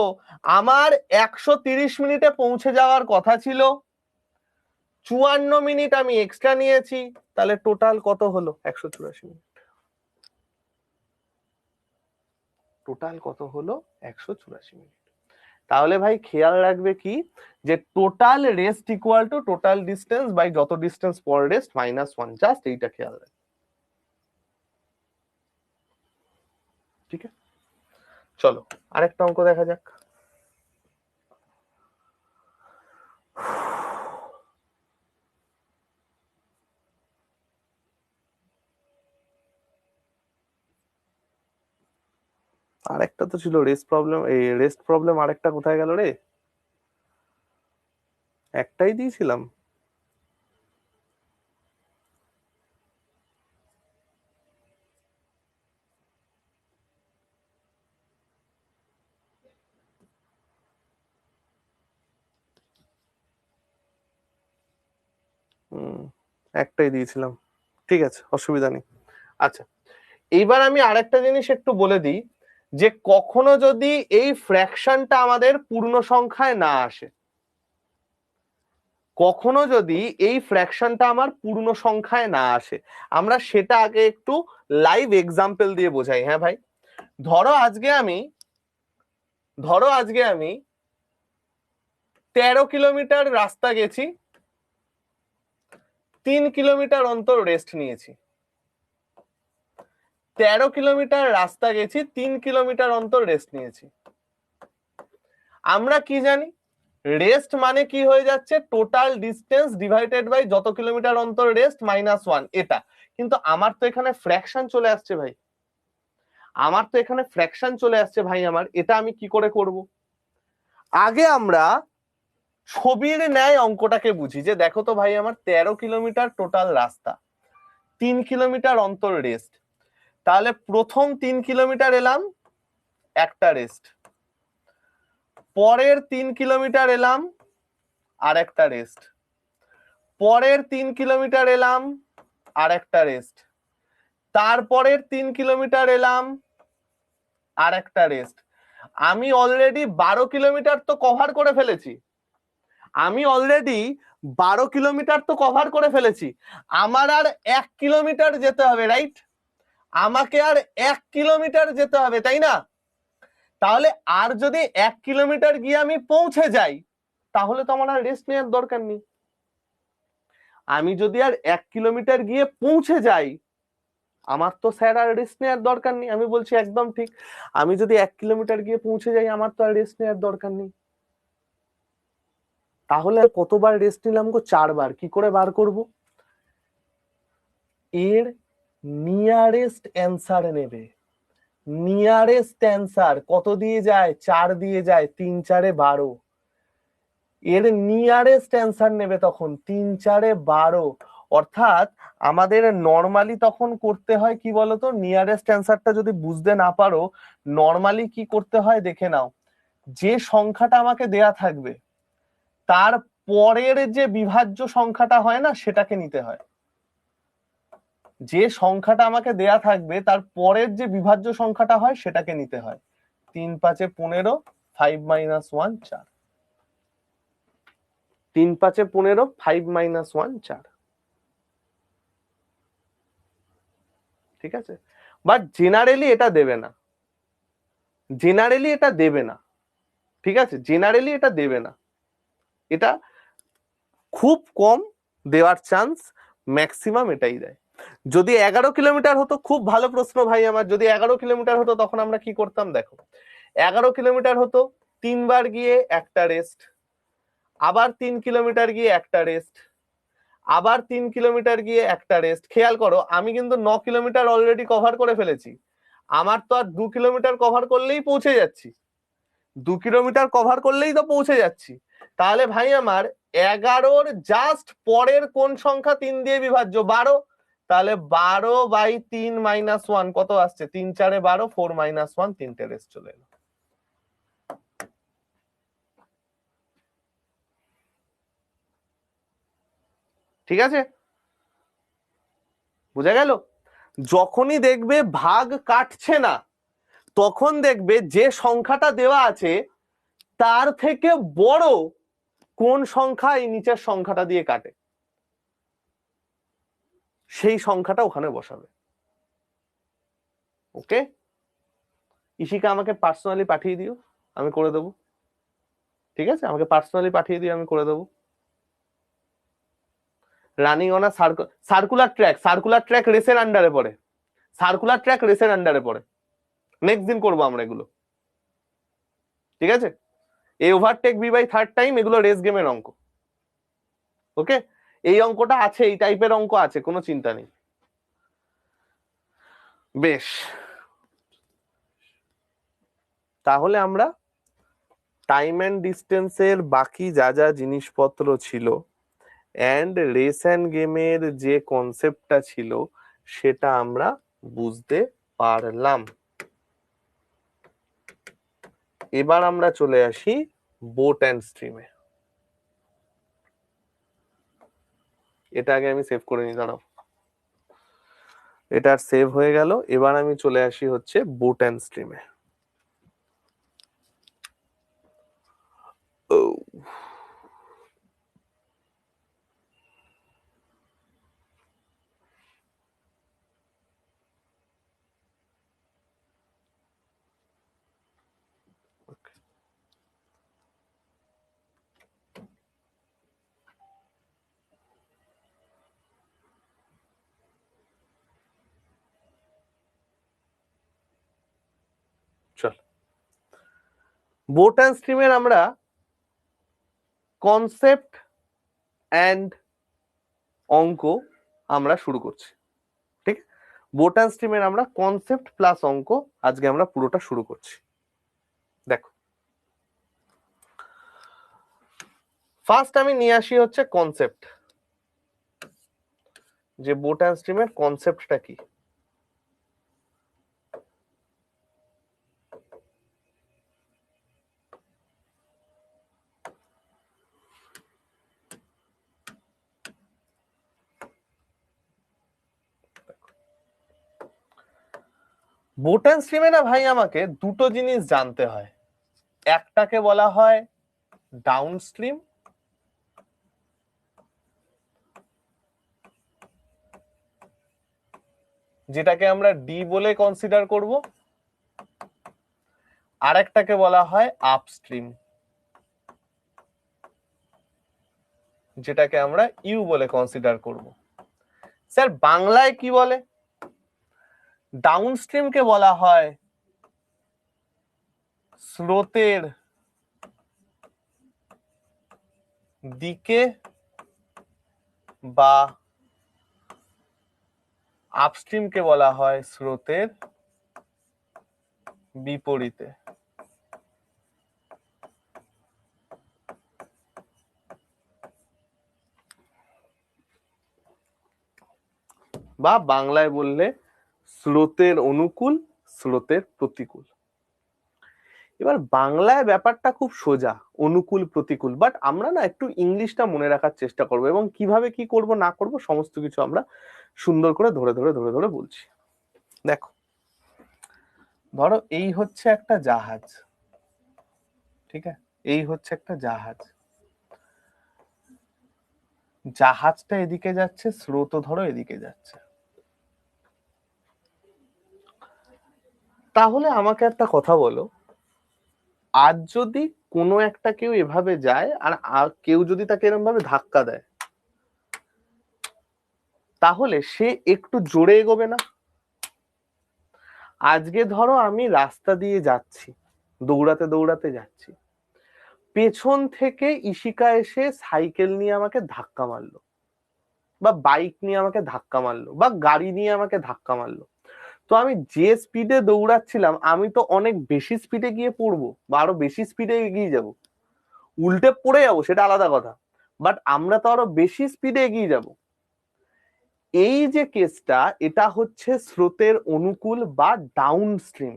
আমার 130 মিনিটে পৌঁছে যাওয়ার কথা ছিল, 54 মিনিট আমি এক্সট্রা নিয়েছি, তাহলে টোটাল কত হলো? 184 মিনিট। টোটাল কত হলো? 184 মিনিট। তাহলে ভাই খেয়াল রাখবে কি, যে total rest equal to total distance by যত ডিস্টেন্স পর রেস্ট -1, জাস্ট এইটা খেয়াল রাখবে। ঠিক আছে, চলো আরেকটা অঙ্ক দেখা যাক। আরেকটা তো ছিল রেস্ট প্রবলেম, আরেকটা কোথায় গেল রে? একটাই দিয়েছিলাম। একটাই দিয়েছিলাম, ঠিক আছে, অসুবিধা নেই। আচ্ছা, এইবার আমি আরেকটা জিনিস একটু বলে দিই, যে কখনো যদি এই ফ্র্যাকশনটা আমাদের পূর্ণ সংখ্যায় না আসে, কখনো যদি এই ফ্র্যাকশনটা আমার পূর্ণ সংখ্যায় না আসে, আমরা সেটা আগে একটু লাইভ এক্সাম্পল দিয়ে বোঝাই। হ্যাঁ ভাই, ধরো আজকে আমি 13 কিলোমিটার রাস্তা গেছি, 3 কিলোমিটার অন্তর রেস্ট নিয়েছি। 13 কিলোমিটার রাস্তা গেছি, 3 কিলোমিটার অন্তর রেস্ট নিয়েছি। আমরা কি জানি, রেস্ট মানে কি হয়ে যাচ্ছে? টোটাল ডিস্টেন্স ডিভাইডেড বাই যত কিলোমিটার অন্তর রেস্ট -1, এটা। কিন্তু আমার তো এখানে ফ্র্যাকশন চলে আসছে ভাই, আমার এটা আমি কি করে করব? আগে আমরা ছবির ন্যায় অঙ্কটাকে বুঝি, যে দেখো তো ভাই, আমার 13 কিলোমিটার টোটাল রাস্তা, 3 কিলোমিটার অন্তর রেস্ট। তাহলে প্রথম 3 কিলোমিটার এলাম, একটা রেস্ট, পরের 3 কিলোমিটার এলাম, আর একটা রেস্ট, পরের 3 কিলোমিটার এলাম, আর একটা রেস্ট, তারপরের 3 কিলোমিটার এলাম, আর একটা রেস্ট। আমি অলরেডি 12 কিলোমিটার তো কভার করে ফেলেছি, আমার আর 1 কিলোমিটার যেতে হবে, রাইট? আমাকে আর 1 কিলোমিটার যেতে হবে, তাই না? তাহলে আর যদি 1 কিলোমিটার গিয়ে আমি পৌঁছে যাই, তাহলে তো আমার আর রেস্ট নেওয়ার দরকার নেই। আমি যদি আর 1 কিলোমিটার গিয়ে পৌঁছে যাই, আমার তো স্যার আর রেস্ট নেওয়ার দরকার নেই। আমি বলছি একদম ঠিক, আমি যদি 1 কিলোমিটার গিয়ে পৌঁছে যাই, আমার তো আর রেস্ট নেওয়ার দরকার নেই। তাহলে আর কতবার রেস্ট নিলাম গো? 4 বার। কি করে বার করব? এর নিয়ারেস্ট অ্যান্সার নেবে। নিয়ারেস্ট অ্যান্সার কত দিয়ে যায়? 4 দিয়ে যায়, 3 4 12। এর নিয়ারেস্ট অ্যান্সার নেবে তখন 3 4 12। অর্থাৎ আমাদের নরমালি তখন করতে হয় কি বলতো, নিয়ারেস্ট অ্যান্সারটা যদি বুঝতে না পারো, নরমালি কি করতে হয় দেখে নাও। যে সংখ্যাটা আমাকে দেয়া থাকবে, তার পরের যে বিভাজ্য সংখ্যাটা হয় না, সেটাকে নিতে হয়। যে সংখ্যাটা আমাকে দেয়া থাকবে, তার পরের যে বিভাজ্য সংখ্যাটা হয়, সেটাকে নিতে হয়। 3 5 15, 5 - 1 4। 3 5 15, 5 - 1 4। ঠিক আছে, বাট জেনারেলি এটা দেবে না, ঠিক আছে, জেনারেলি এটা দেবে না, এটা খুব কম দেওয়ার চান্স, ম্যাক্সিমাম এটাই দেয়। যদি 11 কিলোমিটার হতো, খুব ভালো প্রশ্ন ভাই আমার, যদি 11 কিলোমিটার হতো তখন আমরা কি করতাম দেখো, 11 কিলোমিটার হতো, 3 বার গিয়ে একটা রেস্ট, আবার 3 কিলোমিটার গিয়ে একটা রেস্ট, আবার 3 কিলোমিটার গিয়ে একটা রেস্ট। খেয়াল করো, আমি কিন্তু 9 কিলোমিটার অলরেডি কভার করে ফেলেছি, আমার তো আর 2 কিলোমিটার কভার করলেই পৌঁছে যাচ্ছি, 2 কিলোমিটার কভার করলেই তো পৌঁছে যাচ্ছি। তাহলে ভাই আমার 11-র জাস্ট পরের কোন সংখ্যা 3 দিয়ে বিভাজ্য? 12। তাহলে 12/3 - 1 কত আসছে? 3 4 12, 4 - 1, 3টে রেস্ট চলে এলো। ঠিক আছে, বোঝা গেল? যখনই দেখবে ভাগ কাটছে না, তখন দেখবে যে সংখ্যাটা দেওয়া আছে তার থেকে বড় কোন সংখ্যা এই নিচের সংখ্যাটা দিয়ে কাটে, সেই সংখ্যাটা ওখানে বসাবে। ওকে, ইশিকা আমাকে পার্সোনালি পাঠিয়ে দিও, আমি করে দেবো। ঠিক আছে, আমাকে পার্সোনালি পাঠিয়ে দিও, আমি করে দেবো। Running on a circular track রেসের আন্ডারে পড়ে, সার্কুলার ট্র্যাক রেসের আন্ডারে পড়ে। নেক্সট দিন করবো আমরা এগুলো, ঠিক আছে? এই overtake B by third time, এগুলো রেস গেমের অঙ্ক। ওকে, এই অঙ্কটা আছে, এই টাইপের অঙ্ক আছে, কোনো চিন্তা নেই। বেশ, তাহলে আমরা টাইম অ্যান্ড ডিস্টেন্সের বাকি যা যা জিনিসপত্র ছিল অ্যান্ড রেস অ্যান্ড গেমের যে কনসেপ্টটা ছিল সেটা আমরা বুঝতে পারলাম। এবার আমরা চলে আসি বোট অ্যান্ড স্ট্রিমে। এটা আগে আমি সেভ করে নিই, দাঁড়াও। এটা সেভ হয়ে গেল। এবার আমি চলে আসি হচ্ছে বোট অ্যান্ড স্ট্রিমে। চল, বোট অ্যান্ড স্ট্রিমের আমরা কনসেপ্ট অ্যান্ড অঙ্ক আমরা শুরু করছি। ঠিক, বোট অ্যান্ড স্ট্রিমের আমরা কনসেপ্ট প্লাস অঙ্ক আজকে আমরা পুরোটা শুরু করছি। দেখো, ফার্স্ট আমি নিয়ে আসি হচ্ছে কনসেপ্ট, যে বোট অ্যান্ড স্ট্রিমের কনসেপ্টটা কি। বোট অ্যান্ড স্ট্রিমে না ভাই আমাকে দুটো জিনিস জানতে হয়। একটাকে বলা হয় ডাউন স্ট্রিম, যেটাকে আমরা ডি বলে কনসিডার করব, আর একটাকে বলা হয় আপস্ট্রিম, যেটাকে আমরা ইউ বলে কনসিডার করব। স্যার বাংলায় কি বলে? ডাউন স্ট্রিমকে বলা হয় স্রোতের দিকে বা আপস্ট্রিমকে বলা হয় স্রোতের বিপরীতে। বা বাংলায় বললে স্রোতের অনুকূল, স্রোতের প্রতিকূল। এবার বাংলায় ব্যাপারটা খুব সোজা, অনুকূল প্রতিকূল, বাট আমরা না একটু ইংলিশটা মনে রাখার চেষ্টা করব, এবং কিভাবে কি করব না করব সমস্ত কিছু আমরা সুন্দর করে ধরে ধরে ধরে ধরে বলছি। দেখো, ধরো এই হচ্ছে একটা জাহাজ, ঠিক আছে? এই হচ্ছে একটা জাহাজ, জাহাজটা এদিকে যাচ্ছে, স্রোত ধরো এদিকে যাচ্ছে। তাহলে আমাকে একটা কথা বলো, আজ যদি কোনো একটা কেউ এভাবে যায় আর কেউ যদি তাকে এরকম ভাবে ধাক্কা দেয়, তাহলে সে একটু জোরে এগোবে না? আজকে ধরো আমি রাস্তা দিয়ে যাচ্ছি, দৌড়াতে দৌড়াতে যাচ্ছি, পেছন থেকে ইশিকা এসে সাইকেল নিয়ে আমাকে ধাক্কা মারলো, বা বাইক নিয়ে আমাকে ধাক্কা মারলো, বা গাড়ি নিয়ে আমাকে ধাক্কা মারলো। তো আমি যে স্পিডে দৌড়াচ্ছিলাম আমি তো অনেক বেশি স্পিডে গিয়ে পড়বো, বা আরো বেশি স্পিডে এগিয়ে যাব। উল্টে পড়ে যাবো সেটা আলাদা কথা, বাট আমরা তো আরো বেশি স্পিডে এগিয়ে যাব। এই যে কেসটা, এটা হচ্ছে স্রোতের অনুকূল বা ডাউন স্ট্রিম।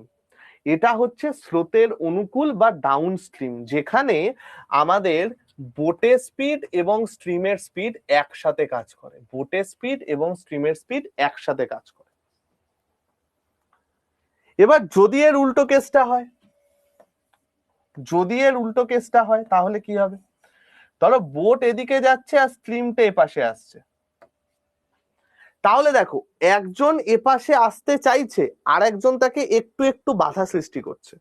এটা হচ্ছে স্রোতের অনুকূল বা ডাউন স্ট্রিম, যেখানে আমাদের বোটের স্পিড এবং স্ট্রিমের স্পিড একসাথে কাজ করে। বোটের স্পিড এবং স্ট্রিমের স্পিড একসাথে কাজ করে। এবার যদি এর উল্টো কেসটা হয়, তাহলে কি হবে? ধরো বোট এদিকে যাচ্ছে আর স্ট্রিমটা এপাশে আসছে, তাহলে দেখো একজন এপাশে আসতে চাইছে আর একজন তাকে একটু একটু বাধা সৃষ্টি করছে।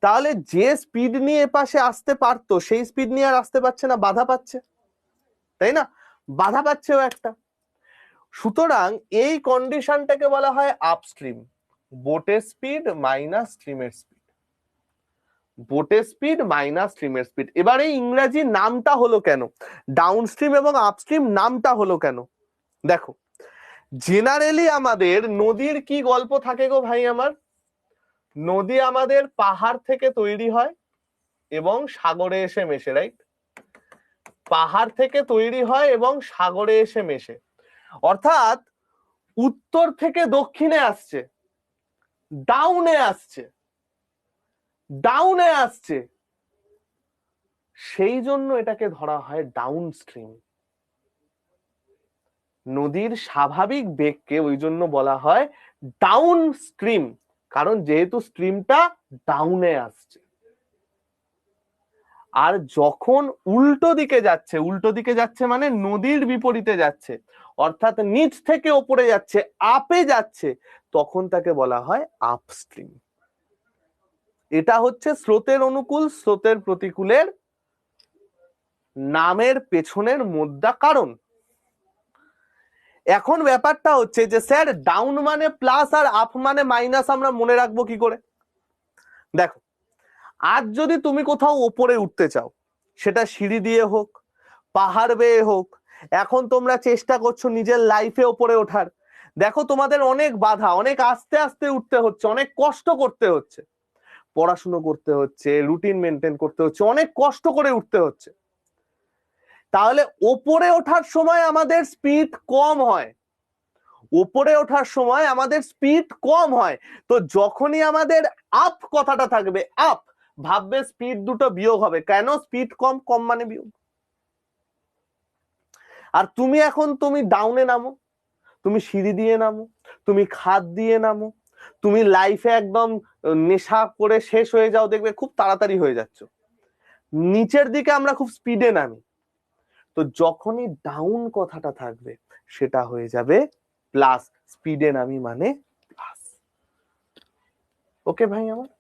তাহলে যে স্পিড নিয়ে এপাশে আসতে পারতো সেই স্পিড নিয়ে আর আসতে পারছে না, বাধা পাচ্ছে, তাই না? বাধা পাচ্ছেও একটা। সুতরাং এই কন্ডিশনটাকে বলা হয় আপস্ট্রিম, বোটের স্পিড মাইনাস স্ট্রিমের স্পিড, বোটের স্পিড মাইনাস স্ট্রিমের স্পিড। এবারে ইংরেজি নামটা হলো কেন, ডাউনস্ট্রিম এবং আপস্ট্রিম নামটা হলো কেন? দেখো জেনারেলি আমাদের নদীর কি গল্প থাকে গো ভাই আমার? নদী আমাদের পাহাড় থেকে তৈরি হয় এবং সাগরে এসে মেশে, রাইট? পাহাড় থেকে তৈরি হয় এবং সাগরে এসে মেশে, অর্থাৎ উত্তর থেকে দক্ষিণে আসছে, ডাউনে আসছে, ডাউনে আসছে, সেই জন্য এটাকে ধরা হয় ডাউন স্ট্রিম। নদীর স্বাভাবিক বেগকে ওই জন্য বলা হয় ডাউন স্ট্রিম, কারণ যেহেতু স্ট্রিমটা ডাউনে আসছে। আর যখন উল্টো দিকে যাচ্ছে, উল্টো দিকে যাচ্ছে মানে নদীর বিপরীতে যাচ্ছে, অর্থাৎ নিচ থেকে ওপরে যাচ্ছে, আপে যাচ্ছে, তখন তাকে বলা হয় আপস্ট্রিম। এটা হচ্ছে স্রোতের অনুকূল স্রোতের প্রতিকূলের নামের পেছনের মোদ্দা কারণ। এখন ব্যাপারটা হচ্ছে যে স্যার ডাউন মানে প্লাস আর আপ মানে মাইনাস আমরা মনে রাখবো কি করে? দেখো আজ যদি তুমি কোথাও ওপরে উঠতে চাও, সেটা সিঁড়ি দিয়ে হোক, পাহাড় বেয়ে হোক, এখন তোমরা চেষ্টা করছো নিজের লাইফে ওপরে ওঠার, দেখো তোমাদের অনেক বাধা, অনেক আস্তে আস্তে উঠতে হচ্ছে, অনেক কষ্ট করতে হচ্ছে, পড়াশুনো করতে হচ্ছে, রুটিন মেনটেন করতে হচ্ছে, অনেক কষ্ট করে উঠতে হচ্ছে। তাহলে ওপরে ওঠার সময় আমাদের স্পিড কম হয়, ওপরে ওঠার সময় আমাদের স্পিড কম হয়। তো যখনই আমাদের আপ কথাটা থাকবে, আপ, ভাববে স্পিড দুটো বিয়োগ হবে, কেন? স্পিড কম, কম মানে বিয়োগ। আর তুমি এখন তুমি ডাউনে নামো, তুমি সিঁড়ি দিয়ে নামো, তুমি খাদ দিয়ে নামো, তুমি লাইফে একদম নেশা করে শেষ হয়ে যাও, দেখবে খুব তাড়াতাড়ি হয়ে যাচ্ছ। নিচের দিকে আমরা খুব স্পিডে নামি, তো যখনই ডাউন কথাটা থাকবে সেটা হয়ে যাবে প্লাস, স্পিডে নামি মানে প্লাস। ওকে ভাই আমার?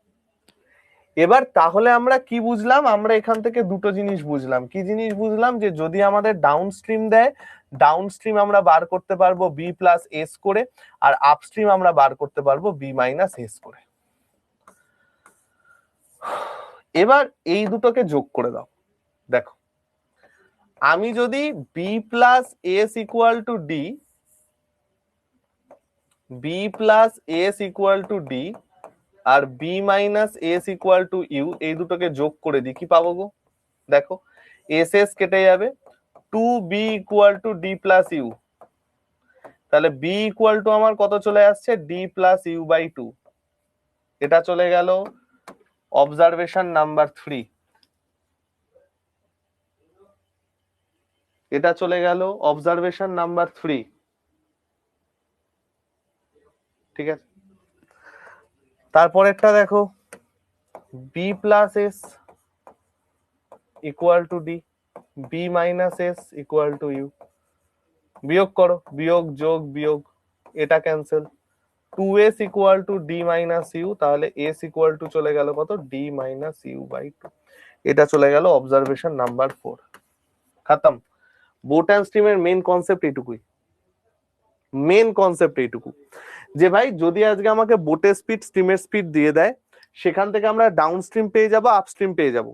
এবার তাহলে আমরা কি বুঝলাম? আমরা এখান থেকে দুটো জিনিস বুঝলাম। কি জিনিস বুঝলাম? যে যদি আমাদের ডাউন স্ট্রিম দেয়, ডাউন স্ট্রিম আমরা বার করতে পারবো বি প্লাস এস করে, আর আপস্ট্রিম আমরা বার করতে পারবো বি মাইনাস এস করে। এবার এই দুটোকে যোগ করে দাও। দেখো আমি যদি B plus S equal to D, B plus S equal to D আর B minus S equal to U, এই দুটোকে যোগ করে দিই, কি পাবো গো? দেখো এস এস কেটে যাবে, 2b equal to D plus U, তাহলে b ইকুয়াল টু আমার কত চলে আসছে? D plus U by 2। এটা চলে গেল অবজারভেশন নাম্বার 3, এটা চলে গেল অবজারভেশন নাম্বার 3। ঠিক আছে, তারপরেরটা দেখো, b plus S equal to D, B minus S equal to U. বিয়োগ করো, বিয়োগ যোগ বিয়োগ, এটা cancel, 2s equal to D minus U, তাহলে s ইকুয়াল টু চলে গেল কত? D minus U by 2। এটা চলে গেল অবজারভেশন নাম্বার 4। খতম। বোট অ্যান্ড স্ট্রিমের মেন কনসেপ্ট এইটুকুই, মেন কনসেপ্ট এইটুকু, যে ভাই যদি আজকে আমাকে বোটের স্পিড স্ট্রিমের স্পিড দিয়ে দেয়, সেখান থেকে আমরা ডাউন স্ট্রিম পেয়ে যাবো, আপস্ট্রিম পেয়ে যাবো,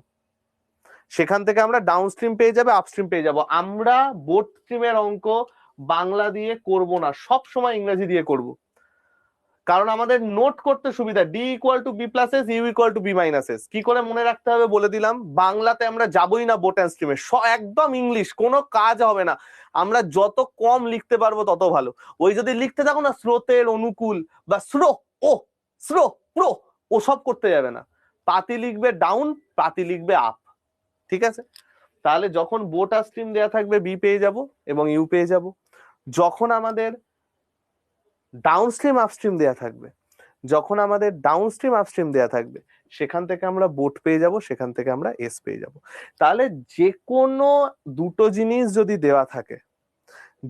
সেখান থেকে আমরা ডাউন স্ট্রিম পেয়ে যাবে, আপস্ট্রিম পেয়ে যাবো। আমরা বোট স্ট্রিমের অঙ্ক বাংলা দিয়ে করব না, সব সময় ইংরেজি দিয়ে করব, কারণ আমাদের নোট করতে সুবিধা। D equal to B plus S, U equal to B minus S. কি করে মনে রাখতে হবে বলে দিলাম, বাংলাতে আমরা যাবই না বোট অ্যান্ড স্ট্রিমে, একদম ইংলিশ, কোনো কাজ হবে না। আমরা যত কম লিখতে পারবো তত ভালো। ওই যদি লিখতে থাকো না স্রোতের অনুকূল বা স্রো, ও স্রো প্রো, ওসব করতে যাবে না। পাতি লিখবে ডাউন, পাতি লিখবে আপ, ঠিক আছে? তাহলে যখন বোট আর স্ট্রিম দেওয়া থাকবে বি পেয়ে যাব এবং ইউ পেয়ে যাব। যখন আমাদের ডাউন স্ট্রিম আপস্ট্রিম দেওয়া থাকবে, যখন আমাদের ডাউনস্ট্রিম আপস্ট্রিম দেয়া থাকবে সেখান থেকে আমরা বোট পেয়ে যাব, সেখান থেকে আমরা এস পেয়ে যাব। তাহলে যে কোনো দুটো জিনিস যদি দেওয়া থাকে,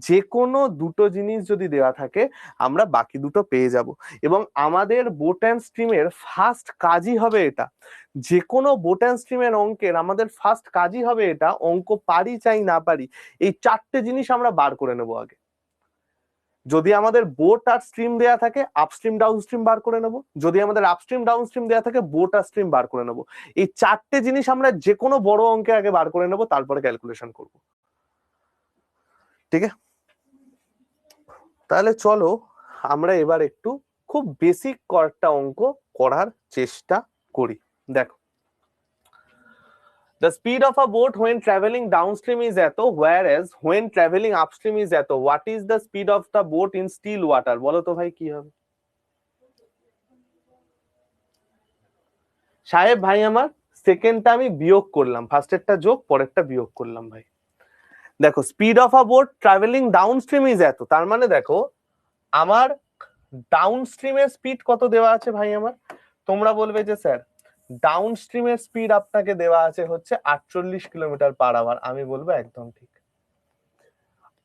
যে কোনো দুটো জিনিস যদি দেওয়া থাকে আমরা বাকি দুটো পেয়ে যাব। এবং আমাদের বোট অ্যান্ড স্ট্রিমের ফার্স্ট কাজই হবে এটা, যে কোনো বোট অ্যান্ড স্ট্রিমের অঙ্কের আমাদের ফার্স্ট কাজই হবে এটা, অঙ্ক পারি চাই না পারি এই চারটে জিনিস আমরা বার করে নেব আগে। যদি আমাদের বোট আর স্ট্রিম দেয়া থাকে আপস্ট্রিম ডাউনস্ট্রিম বার করে নেব, যদি আমাদের আপস্ট্রিম ডাউনস্ট্রিম দেয়া থাকে বোট আর স্ট্রিম বার করে নেব। এই চারটে জিনিস আমরা যে কোনো বড় অঙ্কে আগে বার করে নেব, তারপরে ক্যালকুলেশন করব। ঠিক আছে, তাহলে চলো আমরা এবার একটু খুব বেসিক কয়েকটা অঙ্ক করার চেষ্টা করি। দেখো, the speed of a boat when traveling downstream is এত, whereas when traveling upstream is এত, what is the speed of the boat in still water? বলো তো ভাই কি হবে? সাহেব ভাই আমার সেকেন্ডটা আমি বিয়োগ করলাম, ফার্স্টেরটা যোগ পরেরটা বিয়োগ করলাম ভাই। দেখো, speed of a boat travelling downstream is এত, তার মানে দেখো আমার ডাউনস্ট্রিমের স্পিড কত দেওয়া আছে ভাই আমার? তোমরা বলবে যে স্যার ডাউনস্ট্রিমের স্পিড আপনাকে দেওয়া আছে হচ্ছে 48 কিলোমিটার পার আওয়ার। আমি বলবো একদম ঠিক।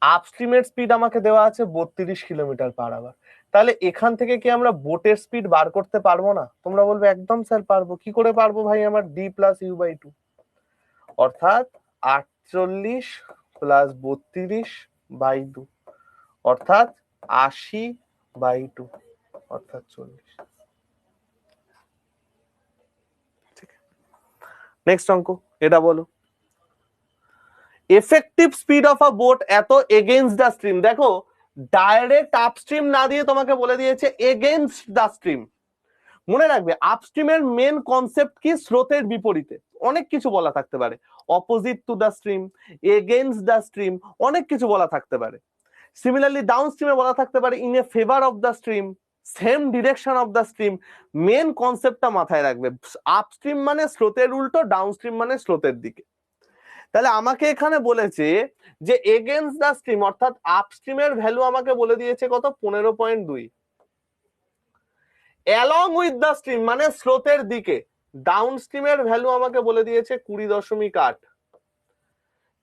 আপস্ট্রিমের স্পিড আমাকে দেওয়া আছে 32 কিলোমিটার পার আওয়ার। তাহলে এখান থেকে কি আমরা বোটের স্পিড বার করতে পারবো না? তোমরা বলবে একদম স্যার পারবো। কি করে পারবো ভাই আমার? D plus U by two, অর্থাৎ 48 প্লাস 32 বাই 2, অর্থাৎ 80 বাই 2, অর্থাৎ 40। নেক্সট অঙ্ক, এটা বলো। Effective speed of a boat এত এগেইনস্ট দ্য স্ট্রিম। দেখো, ডাইরেক্ট আপস্ট্রিম না দিয়ে তোমাকে বলে দিয়েছে এগেইনস্ট দ্য স্ট্রিম। মনে রাখবে আপস্ট্রিমের মেন কনসেপ্ট কি? স্রোতের বিপরীতে। অনেক কিছু বলা থাকতে পারে, opposite to the stream, against the stream, অনেক কিছু বলা থাকতে পারে। সিমিলারলি ডাউন স্ট্রিমে বলা থাকতে পারে in a favour of the stream, same direction of the stream. Main কনসেপ্টটা মাথায় রাখবে, আপস্ট্রিম মানে স্রোতের উল্টো, ডাউন স্ট্রিম মানে স্রোতের দিকে। তাহলে আমাকে এখানে বলেছে যে এগেইনস্ট দ্য স্ট্রিম, অর্থাৎ আপস্ট্রিমের ভ্যালু আমাকে বলে দিয়েছে কত? 15.2। অ্যালং উইথ দ্য স্ট্রিম মানে স্রোতের দিকে, ডাউন স্ট্রিমের ভ্যালু আমাকে বলে দিয়েছে 20.8।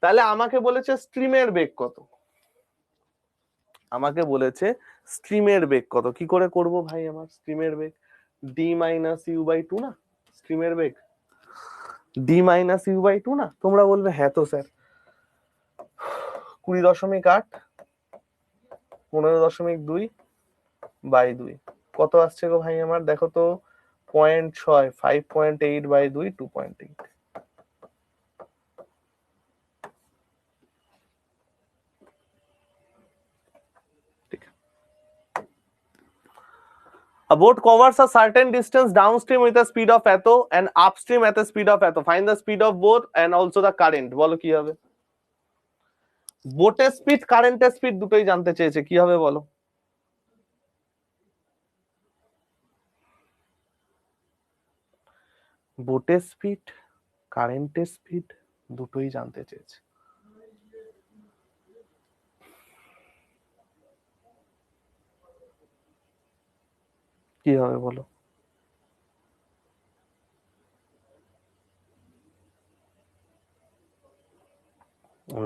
তাহলে আমাকে বলেছে স্ট্রিমের বেগ কত? আমাকে বলেছে স্ট্রিমের বেগ কত। কি করে করব ভাই আমার স্ট্রিমের বেগ? D minus U by two না? স্ট্রিমের বেগ D minus U by two না? তোমরা বলবে হ্যাঁ তো স্যার, 20.8 15.2 বাই 2 কত আসছে গো ভাই আমার? দেখো তো, 0.6, 5.8 by 2, 2.8। A boat covers a certain distance downstream with a speed of এত and upstream at a speed of এত. Find the speed of both and also the current. বলো কি হবে? বোটের স্পিড কারেন্টের স্পিড দুটোই জানতে চেয়েছে, কি হবে বলো? বোটের স্পিড কারেন্টের স্পিড দুটোই জানতে চেয়েছে। কি হবে বলো?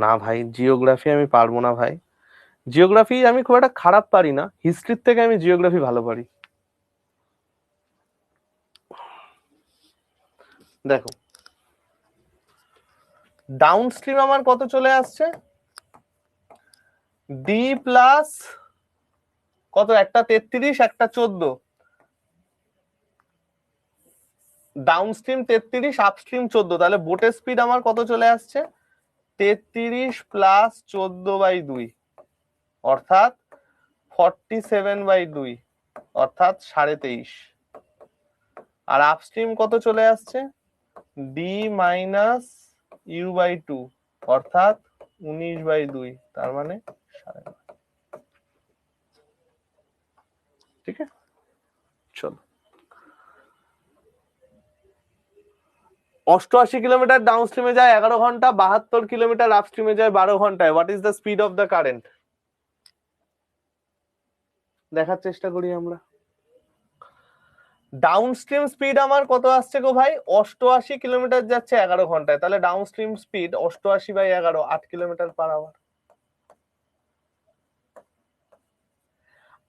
না ভাই, জিওগ্রাফি আমি পারবো না ভাই। জিওগ্রাফি আমি খুব একটা খারাপ পারি না, হিস্ট্রির থেকে আমি জিওগ্রাফি ভালো পারি। দেখো, ডাউনস্ট্রিম আমার কত চলে আসছে? ডি প্লাস কত? একটা 33, একটা 14। Downstream 33, upstream 14। তাহলে বোটের স্পিড আমার কত চলে আসছে? 33 প্লাস 14 বাই 2, অর্থাৎ 47 বাই 2, অর্থাৎ 23.5। আর আপস্ট্রিম কত চলে আসছে? ডি মাইনাস ইউ বাই 2, অর্থাৎ 19 বাই 2, তার মানে 9.5। ঠিক আছে, চলো। 88 কিলোমিটার ডাউনস্ট্রিমে যায় 11 ঘন্টা, 72 কিলোমিটার আপস্ট্রিমে যায় 12 ঘন্টায়। What is the speed of the current? দেখার চেষ্টা করি আমরা। ডাউনস্ট্রিম স্পিড আমার কত আসছে গো ভাই, 88 কিলোমিটার যাচ্ছে 11 ঘন্টায়, তাহলে downstream speed 88/11 8 kilometre per hour.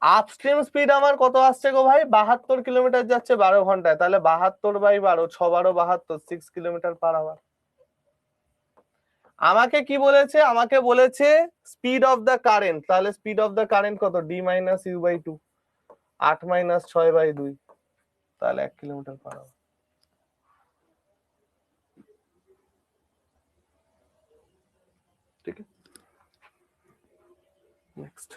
Upstream speed আমার কত আসছে গো ভাই, 72 কিলোমিটার যাচ্ছে 12 ঘন্টায়, তাহলে 72/12 6 12 72 6 কিলোমিটার পার আওয়ার। আমাকে কি বলেছে, আমাকে বলেছে স্পিড অফ দ্য কারেন্ট, তাহলে স্পিড অফ দ্য কারেন্ট কত, d - u/2 8 - 6/2, তাহলে 1 কিলোমিটার পার আওয়ার। ঠিক আছে, নেক্সট।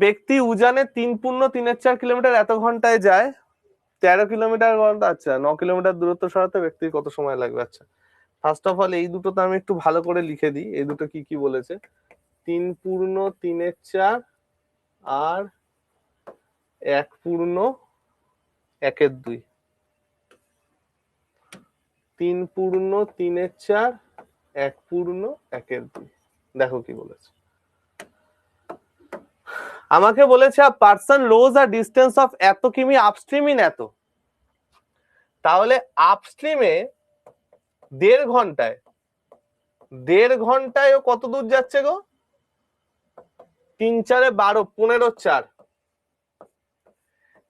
ব্যক্তি উজানে 3.34 কিলোমিটার এত ঘন্টায় যায়, 13 কিলোমিটার ঘন্টা, আচ্ছা 9 কিলোমিটার দূরত্ব সরাতে ব্যক্তির কত সময় লাগবে। আচ্ছা ফার্স্ট অফ অল এই দুটো তো আমি একটু ভালো করে লিখে দিই, এই দুটো কি কি বলেছে, 3.34 আর 1.1/2, 3.34 1.1/2, দেখো কি বলেছে। আমাকে বলেছে আ পারসন লোজ আ ডিস্টেন্স অফ এত কিমি আপস্ট্রিম ইন এত, তাহলে আপস্ট্রিমে 1.5 ঘন্টায় ও কত দূর যাচ্ছে গো, 3 × 4 = 12, 15/4,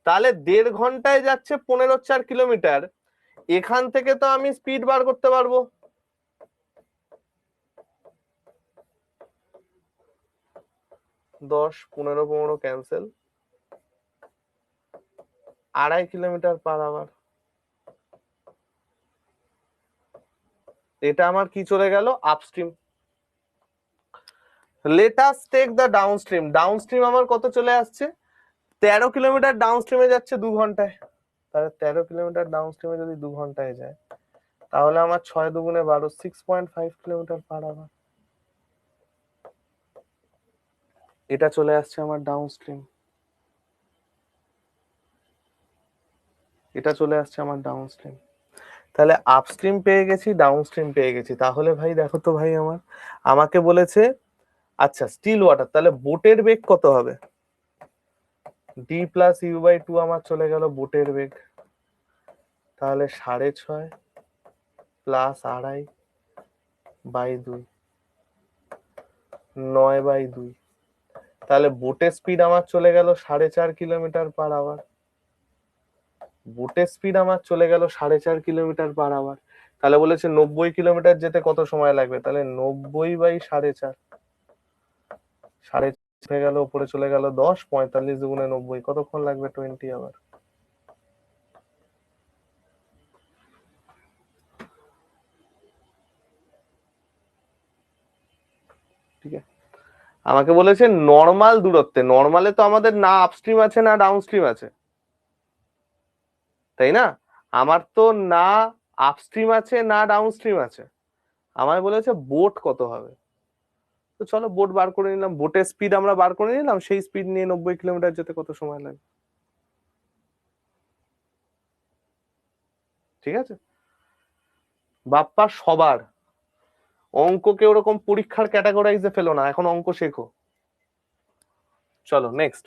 তাহলে 1.5 ঘন্টায় যাচ্ছে 15/4 কিলোমিটার। এখান থেকে তো আমি স্পিড বার করতে পারবো, 10 15 15 ক্যান্সেল, 2.5 কিলোমিটার পার আওয়ার। এটা আমার কি চলে গেল, upstream. Let us take the downstream, downstream আমার কত চলে আসছে, 13 কিলোমিটার ডাউনস্ট্রিমে যাচ্ছে 2 ঘন্টায়, তাহলে 13 কিলোমিটার ডাউনস্ট্রিমে যদি 2 ঘন্টায় যায়, তাহলে আমার 6 × 2 = 12 6.5 কিলোমিটার পার আওয়ার। এটা চলে আসছে আমার ডাউনস্ট্রিম, এটা চলে আসছে আমার ডাউনস্ট্রিম। তাহলে আপস্ট্রিম পেয়ে গেছি, ডাউনস্ট্রিম পেয়ে গেছি। তাহলে ভাই দেখো তো ভাই, আমাকে বলেছে আচ্ছা স্টিল ওয়াটার, তাহলে বোটের বেগ কত হবে, d + u/2 আমার চলে গেল বোটের বেগ, তাহলে 6.5 + 2.5/2 9/2, তাহলে বোটের স্পিড আমার চলে গেল 4.5 কিলোমিটার পার আওয়ার, বোটের স্পিড আমার চলে গেল 4.5 কিলোমিটার পার আওয়ার। তাহলে বলেছে 90 কিলোমিটার যেতে কত সময় লাগবে, তাহলে 90/4.5, 4.5 হয়ে গেল, উপরে চলে গেল 10, 45 × 90 কতক্ষণ লাগবে, 20 আওয়ার। ঠিক আছে, আমাকে বলেছে নর্মাল দূরত্বে, নর্মালে তো আমাদের না আপস্ট্রিম আছে না ডাউনস্ট্রিম আছে, তাই না, আমার তো না আপস্ট্রিম আছে না ডাউনস্ট্রিম আছে, আমায় বলেছে বোট কত হবে। তো চলো বোট বার করে নিলাম, বোটের স্পিড আমরা বার করে নিলাম, সেই স্পিড নিয়ে 90 কিলোমিটার যেতে কত সময় লাগে। ঠিক আছে বাপ্পা, সবার অঙ্ককে ওরকম পরীক্ষার ক্যাটাগরাইজে ফেলো না, এখন অঙ্ক শেখো। চলো নেক্সট।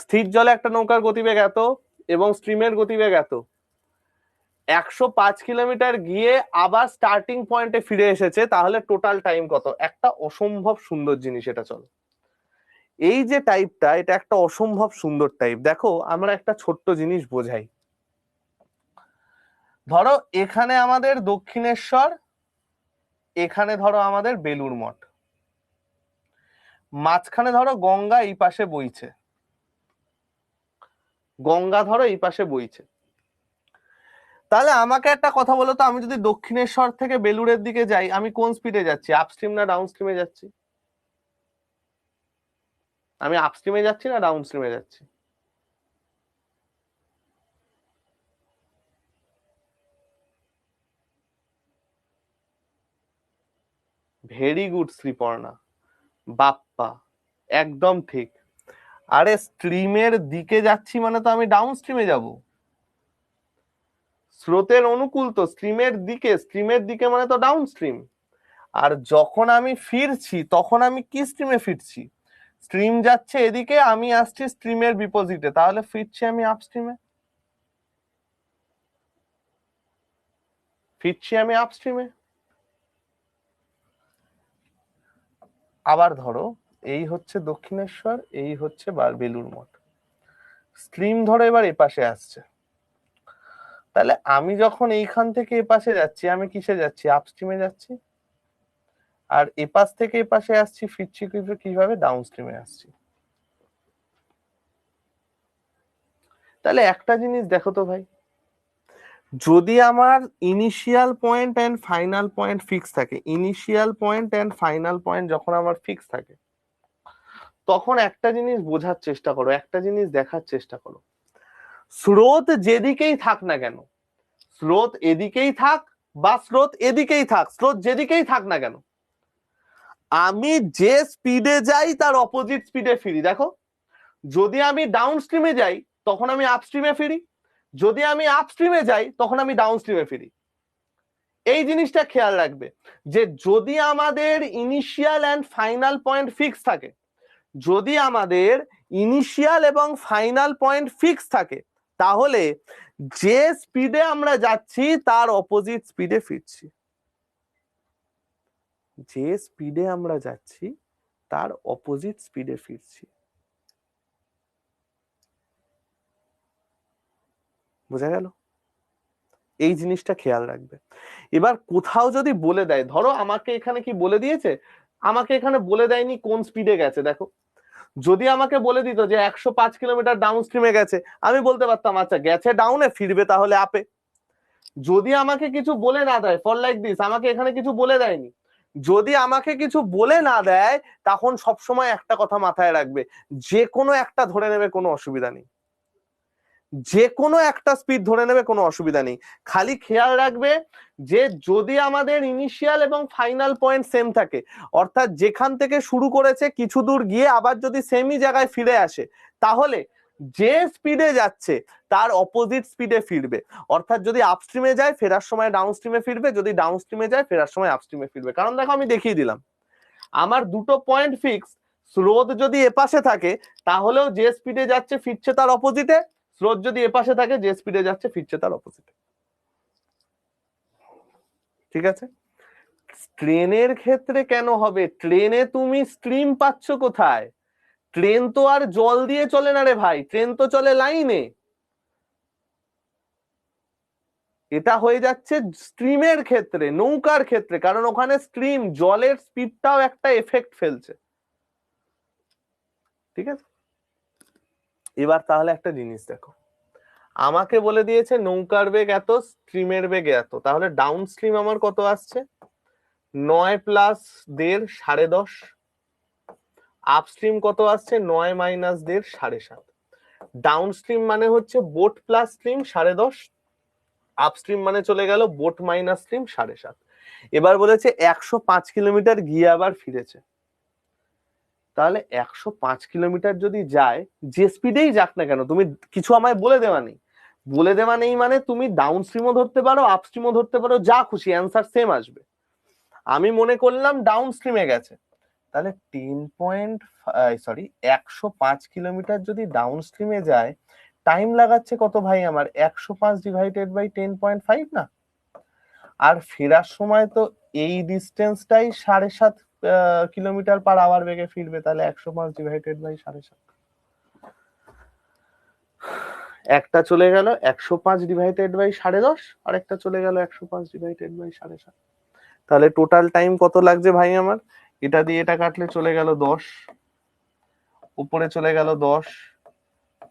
স্থির জলে একটা নৌকার গতিবেগ এত এবং স্ট্রিমের গতিবেগ এত, 105 কিলোমিটার গিয়ে আবার স্টার্টিং পয়েন্টে ফিরে এসেছে, তাহলে টোটাল টাইম কত। একটা অসম্ভব সুন্দর জিনিস এটা, চলো এই যে টাইপটা, এটা একটা অসম্ভব সুন্দর টাইপ। দেখো আমরা একটা ছোট্ট জিনিস বোঝাই, ধরো এখানে আমাদের দক্ষিণেশ্বর, এখানে ধরো আমাদের বেলুড় মঠ, মাঝখানে ধরো গঙ্গা এই পাশে বইছে, গঙ্গা ধরো এই পাশে বইছে। তাহলে আমাকে একটা কথা বলো তো, আমি যদি দক্ষিণেশ্বর থেকে বেলুড়ের দিকে যাই, আমি কোন স্পিডে যাচ্ছি, আপস্ট্রিম না ডাউনস্ট্রিমে যাচ্ছি, আমি আপস্ট্রিমে যাচ্ছি না ডাউনস্ট্রিমে যাচ্ছি। ভেরি গুড শ্রীপর্ণা, বাপ্পা একদম ঠিক। আরে স্ট্রিমের দিকে যাচ্ছি মানে তো আমি ডাউনস্ট্রিমে যাব, স্রোতের অনুকূল তো স্ট্রিমের দিকে, স্ট্রিমের দিকে মানে তো ডাউনস্ট্রিম। আর যখন আমি ফিরছি তখন আমি কি স্ট্রিমে ফিরছি, স্ট্রিম যাচ্ছে এদিকে, আমি আসছি স্ট্রিমের বিপরীতে, তাহলে ফিরছি আমি আপস্ট্রিমে, আবার ধরো এই হচ্ছে দক্ষিণেশ্বর, এই হচ্ছে বেলুড় মঠ, স্ট্রিম ধরো এবার এপাশে আসছে, তাহলে আমি যখন এইখান থেকে এপাশে যাচ্ছি আমি কিসে যাচ্ছি, আপস্ট্রিমে যাচ্ছি, আর এপাশ থেকে এপাশে আসছি, ফিরছি কিভাবে, ডাউন স্ট্রিমে আসছি। তাহলে একটা জিনিস দেখো তো ভাই, যদি আমার initial point and final point fix থাকে, initial point and final point যখন আমার ফিক্স থাকে, তখন একটা জিনিস বোঝার চেষ্টা করো, একটা জিনিস দেখার চেষ্টা করো, স্রোত যেদিকেই থাক না কেন, স্রোত এদিকেই থাক বা স্রোত এদিকেই থাক, স্রোত যেদিকেই থাক না কেন, আমি যে স্পিডে যাই তার অপোজিট স্পিডে ফিরি। দেখো, যদি আমি ডাউন স্ট্রিমে যাই তখন আমি আপস্ট্রিমে ফিরি, যদি আমি আপস্ট্রিমে যাই তখন আমি ডাউন স্ট্রিমে ফিরি। এই জিনিসটা খেয়াল রাখবে যে যদি আমাদের initial and final point fix থাকে, যদি আমাদের ইনিশিয়াল এবং ফাইনাল পয়েন্ট ফিক্স থাকে, তাহলে যে স্পিডে আমরা যাচ্ছি তার অপোজিট স্পিডে ফিরছি, যে স্পিডে আমরা যাচ্ছি তার অপোজিট স্পিডে ফিরছি। বোঝা গেল? এই জিনিসটা খেয়াল রাখবে। এবার কোথাও যদি বলে দেয়, ধরো আমাকে এখানে কি বলে দিয়েছে, আমাকে এখানে বলে দেয়নি কোন স্পিডে গেছে, দেখো যদি আমাকে বলে দিত যে 105 কিলোমিটার ডাউন স্ট্রিমে গেছে, আমি বলতে পারতাম আচ্ছা গেছে ডাউনে, ফিরবে তাহলে আপে। যদি আমাকে কিছু বলে না দেয়, ফর লাইক দিস, আমাকে এখানে কিছু বলে দেয়নি, যদি আমাকে কিছু বলে না দেয় তখন সবসময় একটা কথা মাথায় রাখবে, যে কোনো একটা ধরে নেবে, কোনো অসুবিধা নেই, যে কোনো একটা স্পিড ধরে নেবে, কোনো অসুবিধা নেই। খালি খেয়াল রাখবে যে যদি আমাদের ইনিশিয়াল এবং ফাইনাল পয়েন্ট সেম থাকে, অর্থাৎ যেখান থেকে শুরু করেছে কিছু দূর গিয়ে আবার যদি সেমই জায়গায় ফিরে আসে, তাহলে যে স্পিডে যাচ্ছে তার অপোজিট স্পিডে ফিরবে। অর্থাৎ যদি আপস্ট্রিমে যায় ফেরার সময় ডাউন স্ট্রিমে ফিরবে, যদি ডাউন স্ট্রিমে যায় ফেরার সময় আপস্ট্রিমে ফিরবে। কারণ দেখো আমি দেখিয়ে দিলাম, আমার দুটো পয়েন্ট ফিক্স, স্রোত যদি এপাশে থাকে তাহলেও যে স্পিডে যাচ্ছে ফিরছে তার অপোজিটে, স্রোত যদি এপাশে থাকে যে স্পিডে যাচ্ছে ফিরছে তার অপোজিটে। ঠিক আছে? ট্রেনের ক্ষেত্রে কেন হবে, ট্রেনে তুমি স্ট্রিম পাচ্ছ কোথায়, ট্রেন তো আর জল দিয়ে চলে না রে ভাই, ট্রেন তো চলে লাইনে, এটা হয়ে যাচ্ছে স্ট্রিমের ক্ষেত্রে, নৌকার ক্ষেত্রে, কারণ ওখানে স্ট্রিম জলের স্পিডটাও একটা এফেক্ট ফেলছে। ঠিক আছে, এবার তাহলে একটা জিনিস দেখো, আমাকে বলে দিয়েছে নৌকার বেগ এত, স্ট্রিমের বেগ এত, তাহলে ডাউন স্ট্রিম আমার কত আসছে, 9 প্লাস 1.5 10.5, আপস্ট্রিম কত আসছে, 9 মাইনাস 1.5 7.5। ডাউন স্ট্রিম মানে হচ্ছে বোট প্লাস স্ট্রিম 10.5, আপস্ট্রিম মানে চলে গেল বোট মাইনাস স্ট্রিম 7.5। এবার বলেছে 105 কিলোমিটার গিয়ে আবার ফিরেছে, তাহলে 105 কিলোমিটার যদি যায়, যে স্পিডেই যাক না কেন, তুমি কিছু আমায় বলে দেওয়া নেই, বলে দেওয়া নেই মানে তুমি ডাউন স্ট্রিমও ধরতে পারো, আপস্ট্রিমও ধরতে পারো, যা খুশি অ্যান্সার সেম আসবে। আমি মনে করলাম ডাউন স্ট্রিমে গেছে, তাহলে 105 কিলোমিটার যদি ডাউন স্ট্রিমে যায়, টাইম লাগাচ্ছে কত ভাই আমার, 105 ডিভাইডেড বাই 10.5 না, আর ফেরার সময় তো এই ডিস্টেন্সটাই 7.5 কিলোমিটার পার আওয়ার বেগে ফিরবে, তাহলে 105 ডিভাইডেড বাই 7.5, একটা চলে গেল 105 ডিভাইডেড বাই 10.5, আর একটা চলে গেল 105 ডিভাইডেড বাই 7.5। তাহলে টোটাল টাইম কত লাগছে ভাই আমার, এটা দিয়ে এটা কাটলে চলে গেল 10, উপরে চলে গেল 10,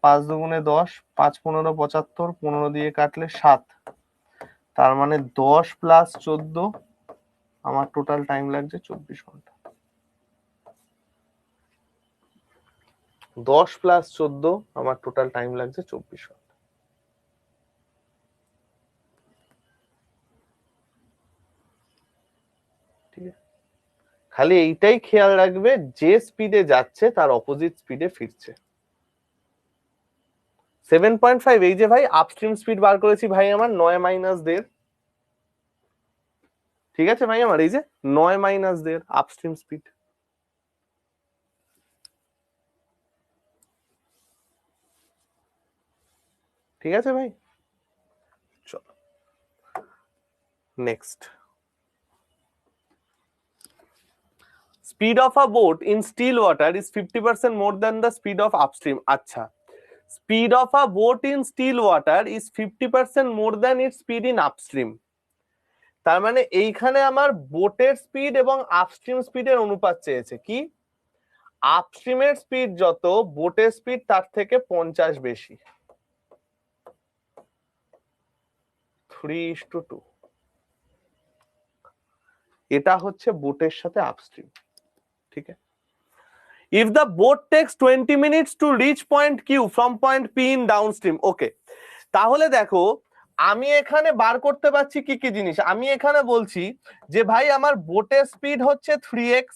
5 দুগুণে 10, 5 15 75, 15 দিয়ে কাটলে 7, তার মানে 10 প্লাস 14, আমার টোটাল টাইম লাগছে 24 ঘন্টা। 10 প্লাস 14, আমার টোটাল টাইম লাগছে 24 ঘন্টা। ঠিক আছে, খালি এইটাই খেয়াল রাখবে যে স্পিডে যাচ্ছে তার অপোজিট স্পিডে ফিরছে। 7.5, এই যে ভাই আপস্ট্রিম স্পিড বার করেছি ভাই আমার 9 মাইনাস 1.5, ঠিক আছে ভাই আমার, এই যে 9 মাইনাস 1.5 আপস্ট্রিম স্পিড। ঠিক আছে ভাই, চলো next. Speed of a boat in still water is 50% more than the speed of upstream. আচ্ছা, speed of a boat in still water is 50% more than its speed in upstream. তার মানে এইখানে আমার বোটের স্পিড এবং আপস্ট্রিম স্পিডের অনুপাত চেয়েছে। কি? আপস্ট্রিমের স্পিড যত, বোটের স্পিড তার থেকে 50 বেশি, 3:2। এটা হচ্ছে বোটের সাথে আপস্ট্রিম। ঠিক আছে। If the boat takes 20 minutes to reach point Q from point P in downstream, okay, তাহলে দেখো আমি এখানে বার করতে পারছি কি কি জিনিস। আমি এখানে বলছি যে ভাই আমার বোটের স্পিড হচ্ছে 3x,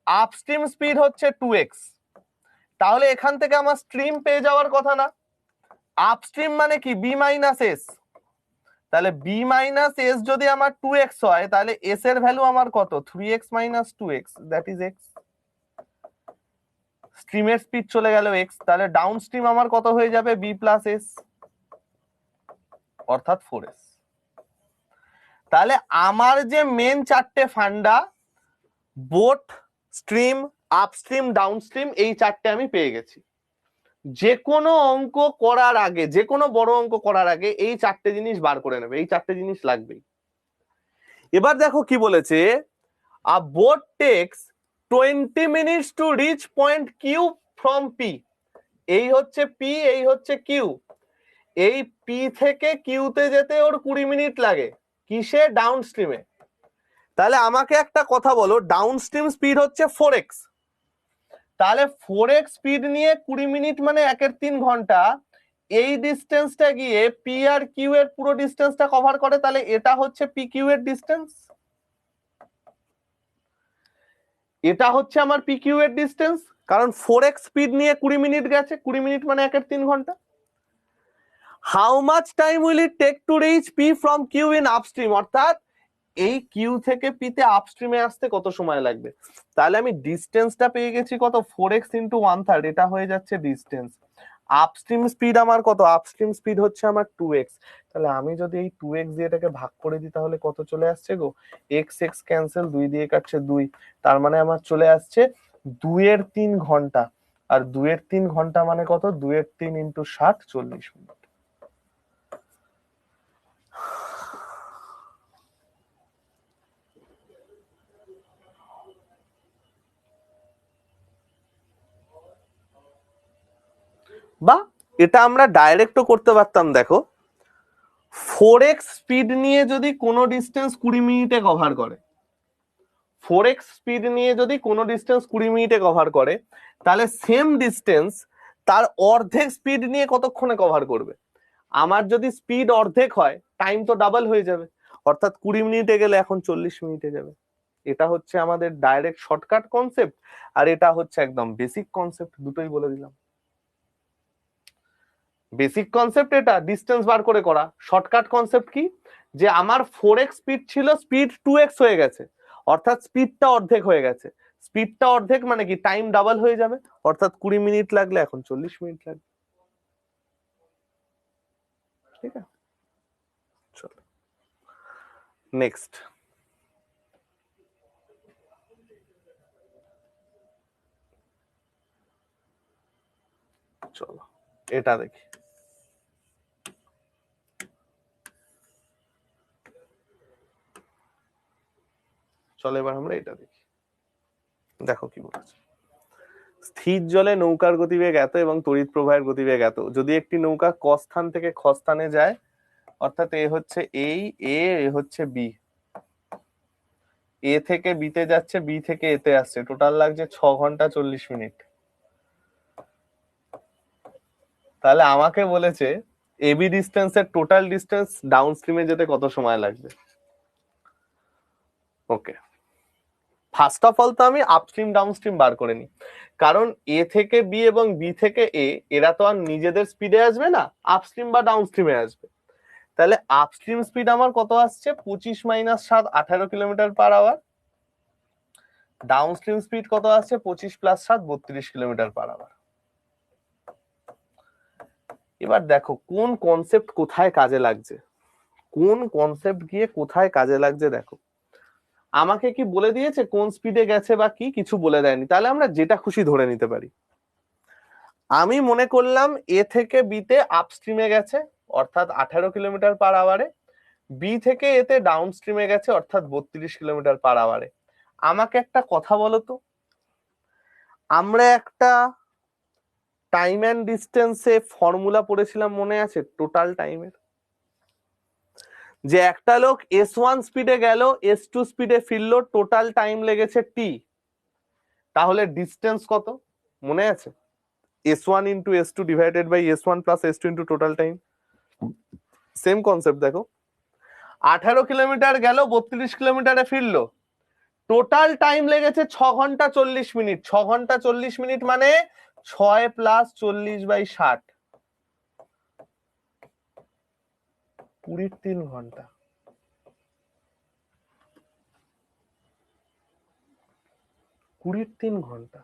আপস্ট্রিম স্পিড হচ্ছে 2x। তাহলে এখান থেকে আমার স্ট্রিম পেয়ে যাওয়ার কথা না? আপস্ট্রিম মানে কি? b minus S. তাহলে b মাইনাস এস যদি আমার 2x হয়, তাহলে s এর ভ্যালু আমার কত? 3x minus 2x, that is x। স্ট্রিমের স্পিড চলে গেল x, তাহলে ডাউন স্ট্রিম আমার কত হয়ে যাবে? b প্লাস এস, অর্থাৎ 4s। তাহলে আমার যে মেন চারটে ফান্ডা, বোট, স্ট্রিম, আপস্ট্রিম, ডাউনস্ট্রিম, এই চারটে আমি পেয়ে গেছি। যে কোনো অঙ্ক করার আগে, যে কোনো বড় অঙ্ক করার আগে এই চারটে জিনিস বার করে নেবে, এই চারটে জিনিস লাগবেই। এবার দেখো কি বলেছে, a boat takes 20 minutes to reach point Q from P. এই হচ্ছে পি, এই হচ্ছে কিউ। এই পি থেকে কিউতে যেতে ওর 20 মিনিট লাগে। কিসে? ডাউনস্ট্রিমে। তাহলে আমাকে একটা কথা বলো, ডাউনস্ট্রিম স্পিড হচ্ছে 4x, তাহলে 4x স্পিড নিয়ে 20 মিনিট মানে 1/3 ঘন্টা। এই ডিস্টেন্সটা গিয়ে পি আর কিউ এর পুরো ডিস্টেন্সটা কভার করে, তাহলে এটা হচ্ছে পি কিউ এর ডিস্টেন্স, এটা হচ্ছে আমার পি কিউ এর ডিস্টেন্স। কারণ 4x স্পিড নিয়ে 20 মিনিট গেছে, 20 মিনিট মানে 1/3 ঘন্টা। How much time will it take to reach P from Q in upstream, অর্থাৎ এই কিউ থেকে পি তে আপস্ট্রিমে আসতে কত সময় লাগবে। তাহলে আমি ডিস্টেন্সটা পেয়ে গেছি কত? 4x ইন্টু 1/3, এটা হয়ে যাচ্ছে ডিস্টেন্স। আপস্ট্রিম স্পিড আমার কত? আপস্ট্রিম স্পিড হচ্ছে আমার 2x। তাহলে আমি যদি এই 2x দিয়ে এটাকে ভাগ করে দিই, তাহলে কত চলে আসছে গো? x x ক্যান্সেল, 2 দিয়ে কাটছে 2, তার মানে আমার চলে আসছে 2/3 ঘন্টা। আর 2/3 ঘন্টা মানে কত? 2/3 ইন্টু 60, 40 মিনিট। বা এটা আমরা ডাইরেক্টও করতে পারতাম। দেখো 4x স্পিড নিয়ে যদি কোনো ডিস্টেন্স 20 মিনিটে কভার করে, 4x স্পিড নিয়ে যদি কোনো ডিস্টেন্স 20 মিনিটে কভার করে, তাহলে সেম ডিস্টেন্স তার অর্ধেক স্পিড নিয়ে কতক্ষণে কভার করবে? আমার যদি স্পিড অর্ধেক হয়, টাইম তো ডাবল হয়ে যাবে, অর্থাৎ 20 মিনিটে গেলে এখন 40 মিনিটে যাবে। এটা হচ্ছে আমাদের ডাইরেক্ট শর্টকাট কনসেপ্ট, আর এটা হচ্ছে একদম বেসিক কনসেপ্ট, দুটোই বলে দিলাম। বেসিক কনসেপ্ট এটা ডিস্টেন্স বার করে করা। শর্টকাট কনসেপ্ট কি? যে আমার 4x স্পিড ছিল, স্পিড 2x হয়ে গেছে, অর্থাৎ স্পিডটা অর্ধেক হয়ে গেছে। স্পিডটা অর্ধেক মানে কি? টাইম ডাবল হয়ে যাবে, অর্থাৎ 20 মিনিট লাগলে এখন 40 মিনিট লাগবে। ঠিক আছে, চলো নেক্সট। চলো এটা দেখি। চলো এবার আমরা এটা দেখি। দেখো কি বলেছে। স্থির জলে নৌকার গতিবেগ এত এবং তড়িৎ প্রবাহের গতিবেগ এত। যদি একটি নৌকা ক স্থান থেকে খ স্থানে যায়, অর্থাৎ এ হচ্ছে এই এ হচ্ছে বি, এ থেকে বিতে যাচ্ছে, বি থেকে এতে আসছে, টোটাল লাগছে 6 ঘন্টা 40 মিনিট। তাহলে আমাকে বলেছে এবি ডিস্টেন্সের টোটাল ডিস্টেন্স ডাউন স্ট্রিমে যেতে কত সময় লাগবে। ওকে, ফার্স্ট অফ অল তো আমি আপস্ট্রিম ডাউনস্ট্রিম বার করে নিই, কারণ এ থেকে বি এবং বি থেকে এ, এরা তো আর নিজেদের স্পিডে আসবে না, আপস্ট্রিম বা ডাউনস্ট্রিমে আসবে। তাহলে আপস্ট্রিম স্পিড আমার কত আসছে? 25 minus 7, 18 kilometre per hour. Downstream speed কত আসছে? 25 প্লাস 7, 32 কিলোমিটার পার আওয়ার। এবার দেখো কোন কনসেপ্ট কোথায় কাজে লাগছে, কোন কনসেপ্ট গিয়ে কোথায় কাজে লাগছে। দেখো আমাকে কি বলে দিয়েছে কোন স্পিডে গেছে বা কি, কিছু বলে দেয়নি, তাহলে আমরা যেটা খুশি ধরে নিতে পারি। আমি মনে করলাম এ থেকে বিতে আপস্ট্রিমে গেছে অর্থাৎ 18 কিলোমিটার/আওয়ারে, বি থেকে এতে ডাউন স্ট্রিমে গেছে অর্থাৎ 32 কিলোমিটার/আওয়ারে। আমাকে একটা কথা বলো তো, আমরা একটা টাইম অ্যান্ড ডিস্টেন্সে ফর্মুলা পড়েছিলাম মনে আছে টোটাল টাইমের, যে একটা লোক S1 স্পিডে গেল S2 স্পিডে ফিরলো, টোটাল টাইম লেগেছে টি, তাহলে ডিস্টেন্স কত মনে আছে? S1 into S2 divided by S1 plus S2 into total time. Same concept দেখো, 18 কিলোমিটার গেল 32 কিলোমিটারে ফিরলো, টোটাল টাইম লেগেছে 6 ঘন্টা 40 মিনিট। 6 ঘন্টা 40 মিনিট মানে 6 প্লাস 40/60, 23 ঘন্টা। 23 ঘন্টা।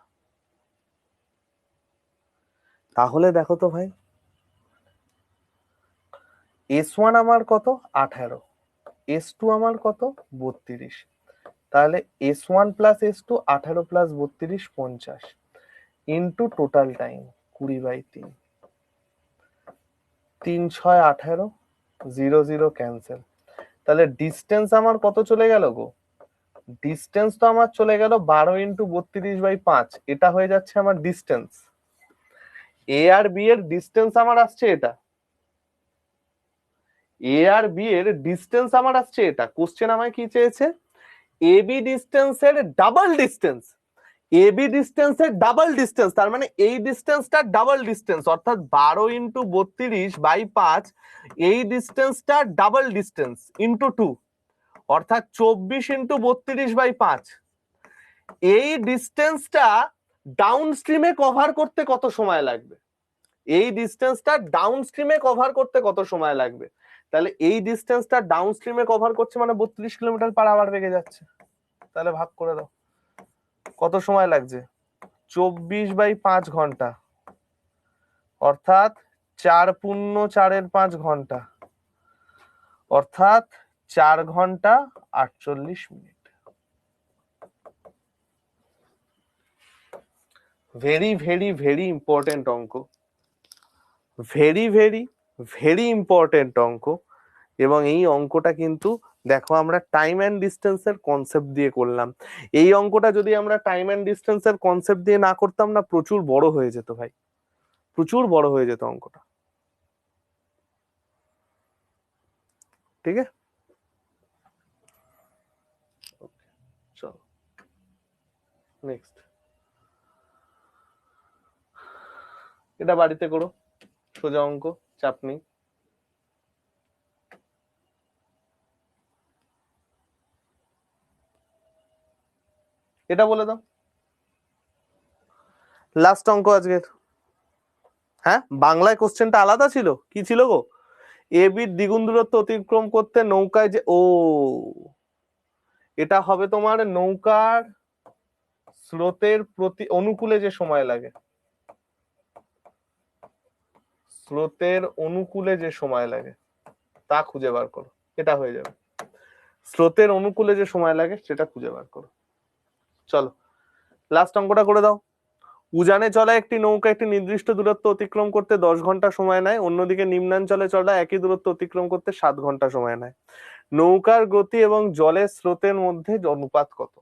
তাহলে দেখো তো ভাই, S1 আমার কত 18, S2 আমার কত 32, তাহলে S1 plus S2 18 plus 32 50 into total time 20/3, 3 6 18, 0 0 cancel. তাহলে ডিস্টেন্স আমার কত চলে গেল গো? ডিস্টেন্স তো আমার চলে গেল 12 ইন্টু 32/5, এটা হয়ে যাচ্ছে আমার ডিস্টেন্স। এ আর বি এর ডিস্টেন্স আমার আসছে এটা, এ আর বি এর ডিস্টেন্স আমার আসছে এটা। কোশ্চেন আমায় কি চেয়েছে? A B ডিস্টেন্সের double distance, A B ডিস্টেন্সের double distance, তার মানে এই ডিস্টেন্সটা ডাবল ডিস্টেন্স অর্থাৎ 12 ইন্টু 32/5, এই ডিস্টেন্সটা ডাবল ডিস্টেন্স ইন্টু 2 অর্থাৎ 24 ইন্টু 32/5। এই ডিস্টেন্সটা ডাউন স্ট্রিমে কভার করতে কত সময় লাগবে? এই ডিস্টেন্সটা ডাউন স্ট্রিমে কভার করতে কত সময় লাগবে? তাহলে এই ডিস্টেন্সটা ডাউন স্ট্রিমে কভার করছে মানে 32 কিলোমিটার/আওয়ার বেগে যাচ্ছে। তাহলে ভাগ করে দাও কত সময় লাগছে, 24/5 ঘন্টা অর্থাৎ 4 পূর্ণ 4 5 ঘন্টা অর্থাৎ 4 ঘন্টা 48 minute. Very very very important অঙ্ক, ভেরি ভেরি ভেরি ইম্পর্টেন্ট অঙ্ক। এবং এই অঙ্কটা কিন্তু দেখো আমরা টাইম অ্যান্ড ডিস্টেন্সের কনসেপ্ট দিয়ে করলাম। এই অঙ্কটা যদি আমরা টাইম অ্যান্ড ডিস্টেন্সের কনসেপ্ট দিয়ে না করতাম না, প্রচুর বড় হয়ে যেত ভাই, প্রচুর বড় হয়ে যেত অঙ্কটা। ঠিক আছে, চলো নেক্সট। এটা বাড়িতে করো, সোজা অঙ্ক, চাপ নেই। এটা বলে দাও, লাস্ট অঙ্ক আজকের। হ্যাঁ বাংলায় কোশ্চেনটা আলাদা ছিল, কি ছিল গো? এ বির দ্বিগুণ দূরত্ব অতিক্রম করতে নৌকায় যে, ও এটা হবে তোমার নৌকার স্রোতের প্রতি অনুকূলে যে সময় লাগে, স্রোতের অনুকূলে যে সময় লাগে তা খুঁজে বার করো, এটা হয়ে যাবে। স্রোতের অনুকূলে যে সময় লাগে সেটা খুঁজে বার করো। চলো লাস্ট অঙ্কটা করে দাও। উজানে চলা একটি নৌকা একটি নির্দিষ্ট দূরত্ব অতিক্রম করতে 10 ঘন্টা সময় নেয়, অন্যদিকে নিম্নাঞ্চলে চলা একই দূরত্ব অতিক্রম করতে 7 ঘন্টা সময় নেয়। নৌকার গতি এবং জলের স্রোতের মধ্যে অনুপাত কত?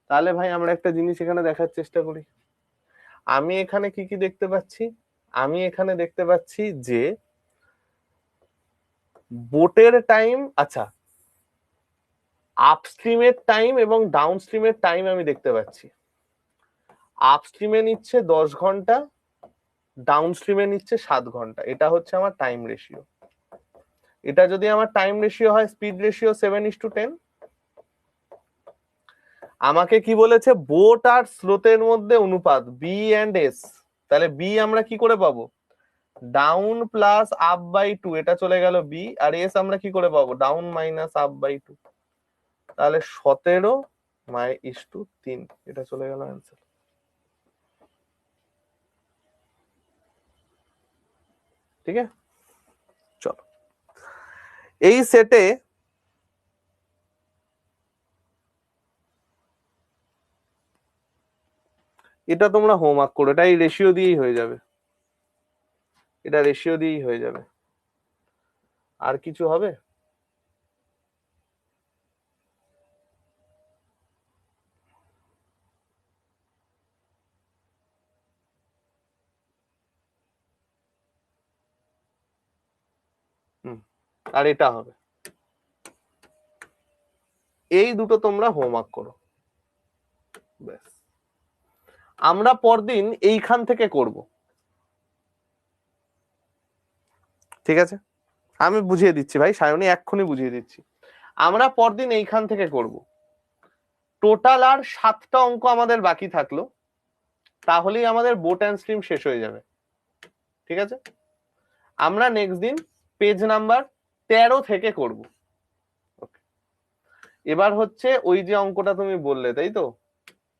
তাহলে ভাই আমরা একটা জিনিস এখানে দেখার চেষ্টা করি। আমি এখানে কি কি দেখতে পাচ্ছি? আমি এখানে দেখতে পাচ্ছি যে বোটের টাইম, আচ্ছা আপস্ট্রিমের টাইম এবং ডাউনস্ট্রিমের টাইম আমি দেখতে পাচ্ছি। আপস্ট্রিমে নিচ্ছে 10 ঘন্টা, ডাউনস্ট্রিমে নিচ্ছে 7 ঘন্টা, এটা হচ্ছে আমার টাইম রেশিও। এটা যদি আমার টাইম রেশিও হয় স্পিড রেশিও 7:10। আমাকে কি বলেছে? বোট আর স্রোতের মধ্যে অনুপাত বি এন্ড এস। তাহলে বি আমরা কি করে পাবো? ডাউন প্লাস আপ বাই 2, এটা চলে গেল বি, আর এস আমরা কি করে পাবো? Down minus up by 2। তাহলে 17/3, এটা চলে গেল অ্যান্সার। ঠিক আছে, চলো এই সেটে এটা তোমরা হোমওয়ার্ক করো, এটা এই রেশিও দিয়েই হয়ে যাবে, এটা রেশিও দিয়েই হয়ে যাবে, আর কিছু হবে? আর এটা হবে, এই দুটো তোমরা হোমওয়ার্ক করো, ব্যাস। আমরা পরদিন এইখান থেকে করব, ঠিক আছে? আমি বুঝিয়ে দিচ্ছি ভাই, সায়নী এক্ষুনি বুঝিয়ে দিচ্ছি। আমরা পরদিন এইখান থেকে করব। টোটাল আর 7টা অঙ্ক আমাদের বাকি থাকলো, তাহলেই আমাদের বোট অ্যান্ড স্ট্রিম শেষ হয়ে যাবে, ঠিক আছে? আমরা নেক্সট দিন পেজ নাম্বার 13 থেকে করব। এবার হচ্ছে ওই যে অঙ্কটা তুমি বললে, তাই তো,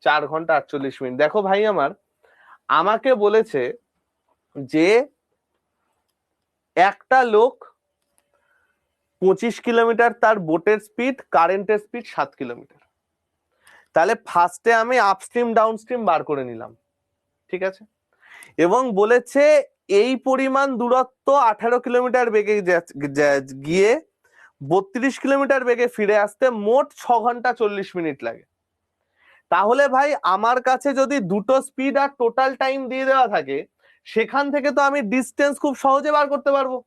4 ঘন্টা 48 মিনিট। দেখো ভাই আমার, আমাকে বলেছে যে একটা লোক 25 কিলোমিটার তার বোটের স্পিড, কারেন্টের স্পিড 7 কিলোমিটার। তাহলে ফার্স্টে আমি আপস্ট্রিম ডাউনস্ট্রিম বার করে নিলাম, ঠিক আছে? এবং বলেছে এই পরিমাণ দূরত্ব 18 কিলোমিটার বেগে গিয়ে 32 কিলোমিটার বেগে ফিরে আসতে মোট 6 ঘন্টা 40 মিনিট লাগে। তাহলে ভাই আমার কাছে যদি দুটো স্পিড আর টোটাল টাইম দিয়ে দেওয়া থাকে, সেখান থেকে তো আমি ডিস্টেন্স খুব সহজে বার করতে পারবো।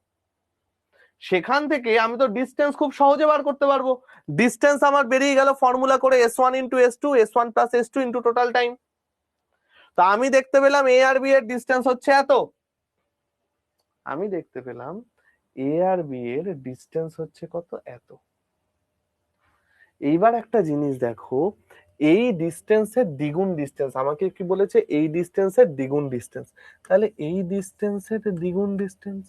সেখান থেকে আমি তো ডিস্টেন্স খুব সহজে বার করতে পারবো। ডিস্টেন্স আমার বেরিয়ে গেল ফর্মুলা করে S1 into S2, S1 plus S2 into total time. তা আমি দেখতে পেলাম এ আর বি এর ডিস্টেন্স হচ্ছে এত, আমি দেখতে পেলাম এ আর বি এর ডিস্টেন্স হচ্ছে কত, এত। এইবার একটা জিনিস দেখো, এই ডিস্টেন্সের দ্বিগুণ ডিস্টেন্স, আমাকে কি বলেছে, এই ডিস্টেন্সের দ্বিগুণ ডিস্টেন্স। তাহলে এই ডিস্টেন্সের দ্বিগুণ ডিস্টেন্স,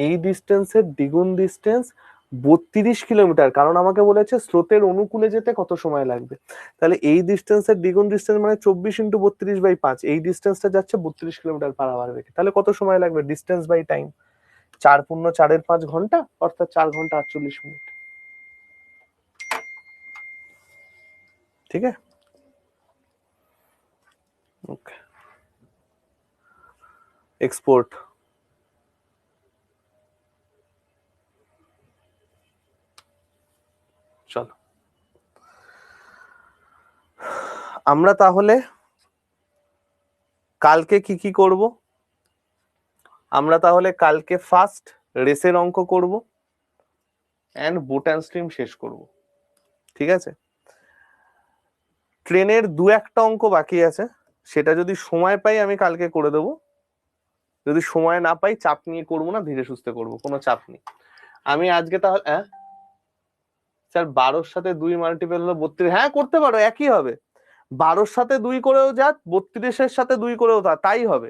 এই ডিস্টেন্সের দ্বিগুণ ডিস্টেন্স 32 কিলোমিটার, কারণ আমাকে বলেছে স্রোতের অনুকূলে যেতে কত সময় লাগবে। তাহলে এই ডিস্টেন্সের দ্বিগুণ ডিস্টেন্স মানে 24 ইন্টু 32/5, এই ডিস্টেন্সটা যাচ্ছে 32 কিলোমিটার পার আওয়ার বেগে। তাহলে কত সময় লাগবে, ডিস্টেন্স বাই টাইম, 4 পূর্ণ 4 5 ঘন্টা, অর্থাৎ 4 ঘন্টা 48 মিনিট। ঠিক আছে, ওকে, এক্সপোর্ট। চলো আমরা তাহলে কালকে কি কি করব, আমরা তাহলে কালকে ফার্স্ট রেসের অঙ্ক করব এন্ড বোট অ্যান্ড স্ট্রিম শেষ করব, ঠিক আছে? ট্রেনের 2-1টা অঙ্ক বাকি আছে, সেটা যদি সময় পাই আমি কালকে করে দেব, যদি সময় না পাই চাপ নিয়ে করবো না, ধীরে সুস্থে করবো, কোনো চাপ নেই। আমি আজকে তাহলে স্যার 12-র সাথে 2 মাল্টিপল হলো 32, হ্যাঁ করতে পারো, একই হবে। 12-র সাথে 2 করেও যা, 32-এর সাথে 2 করেও তাই হবে।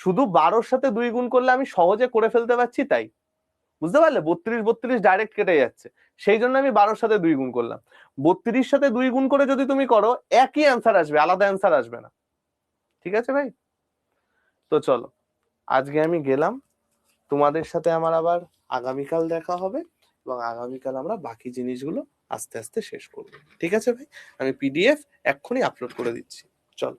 শুধু 12-র সাথে 2 গুণ করলে আমি সহজে করে ফেলতে পারছি, তাই বুঝতে পারলে, 32 ডাইরেক্ট কেটে যাচ্ছে, সেই জন্য আমি 12-র সাথে 2 গুণ করলাম। 32 সাথে 2 গুণ করে যদি তুমি করো, একই অ্যান্সার আসবে, আলাদা অ্যান্সার আসবে না, ঠিক আছে ভাই? তো চলো আজকে আমি গেলাম, তোমাদের সাথে আমার আবার আগামীকাল দেখা হবে, এবং আগামীকাল আমরা বাকি জিনিসগুলো আস্তে আস্তে শেষ করবো, ঠিক আছে ভাই? আমি PDF এক্ষুনি আপলোড করে দিচ্ছি, চলো।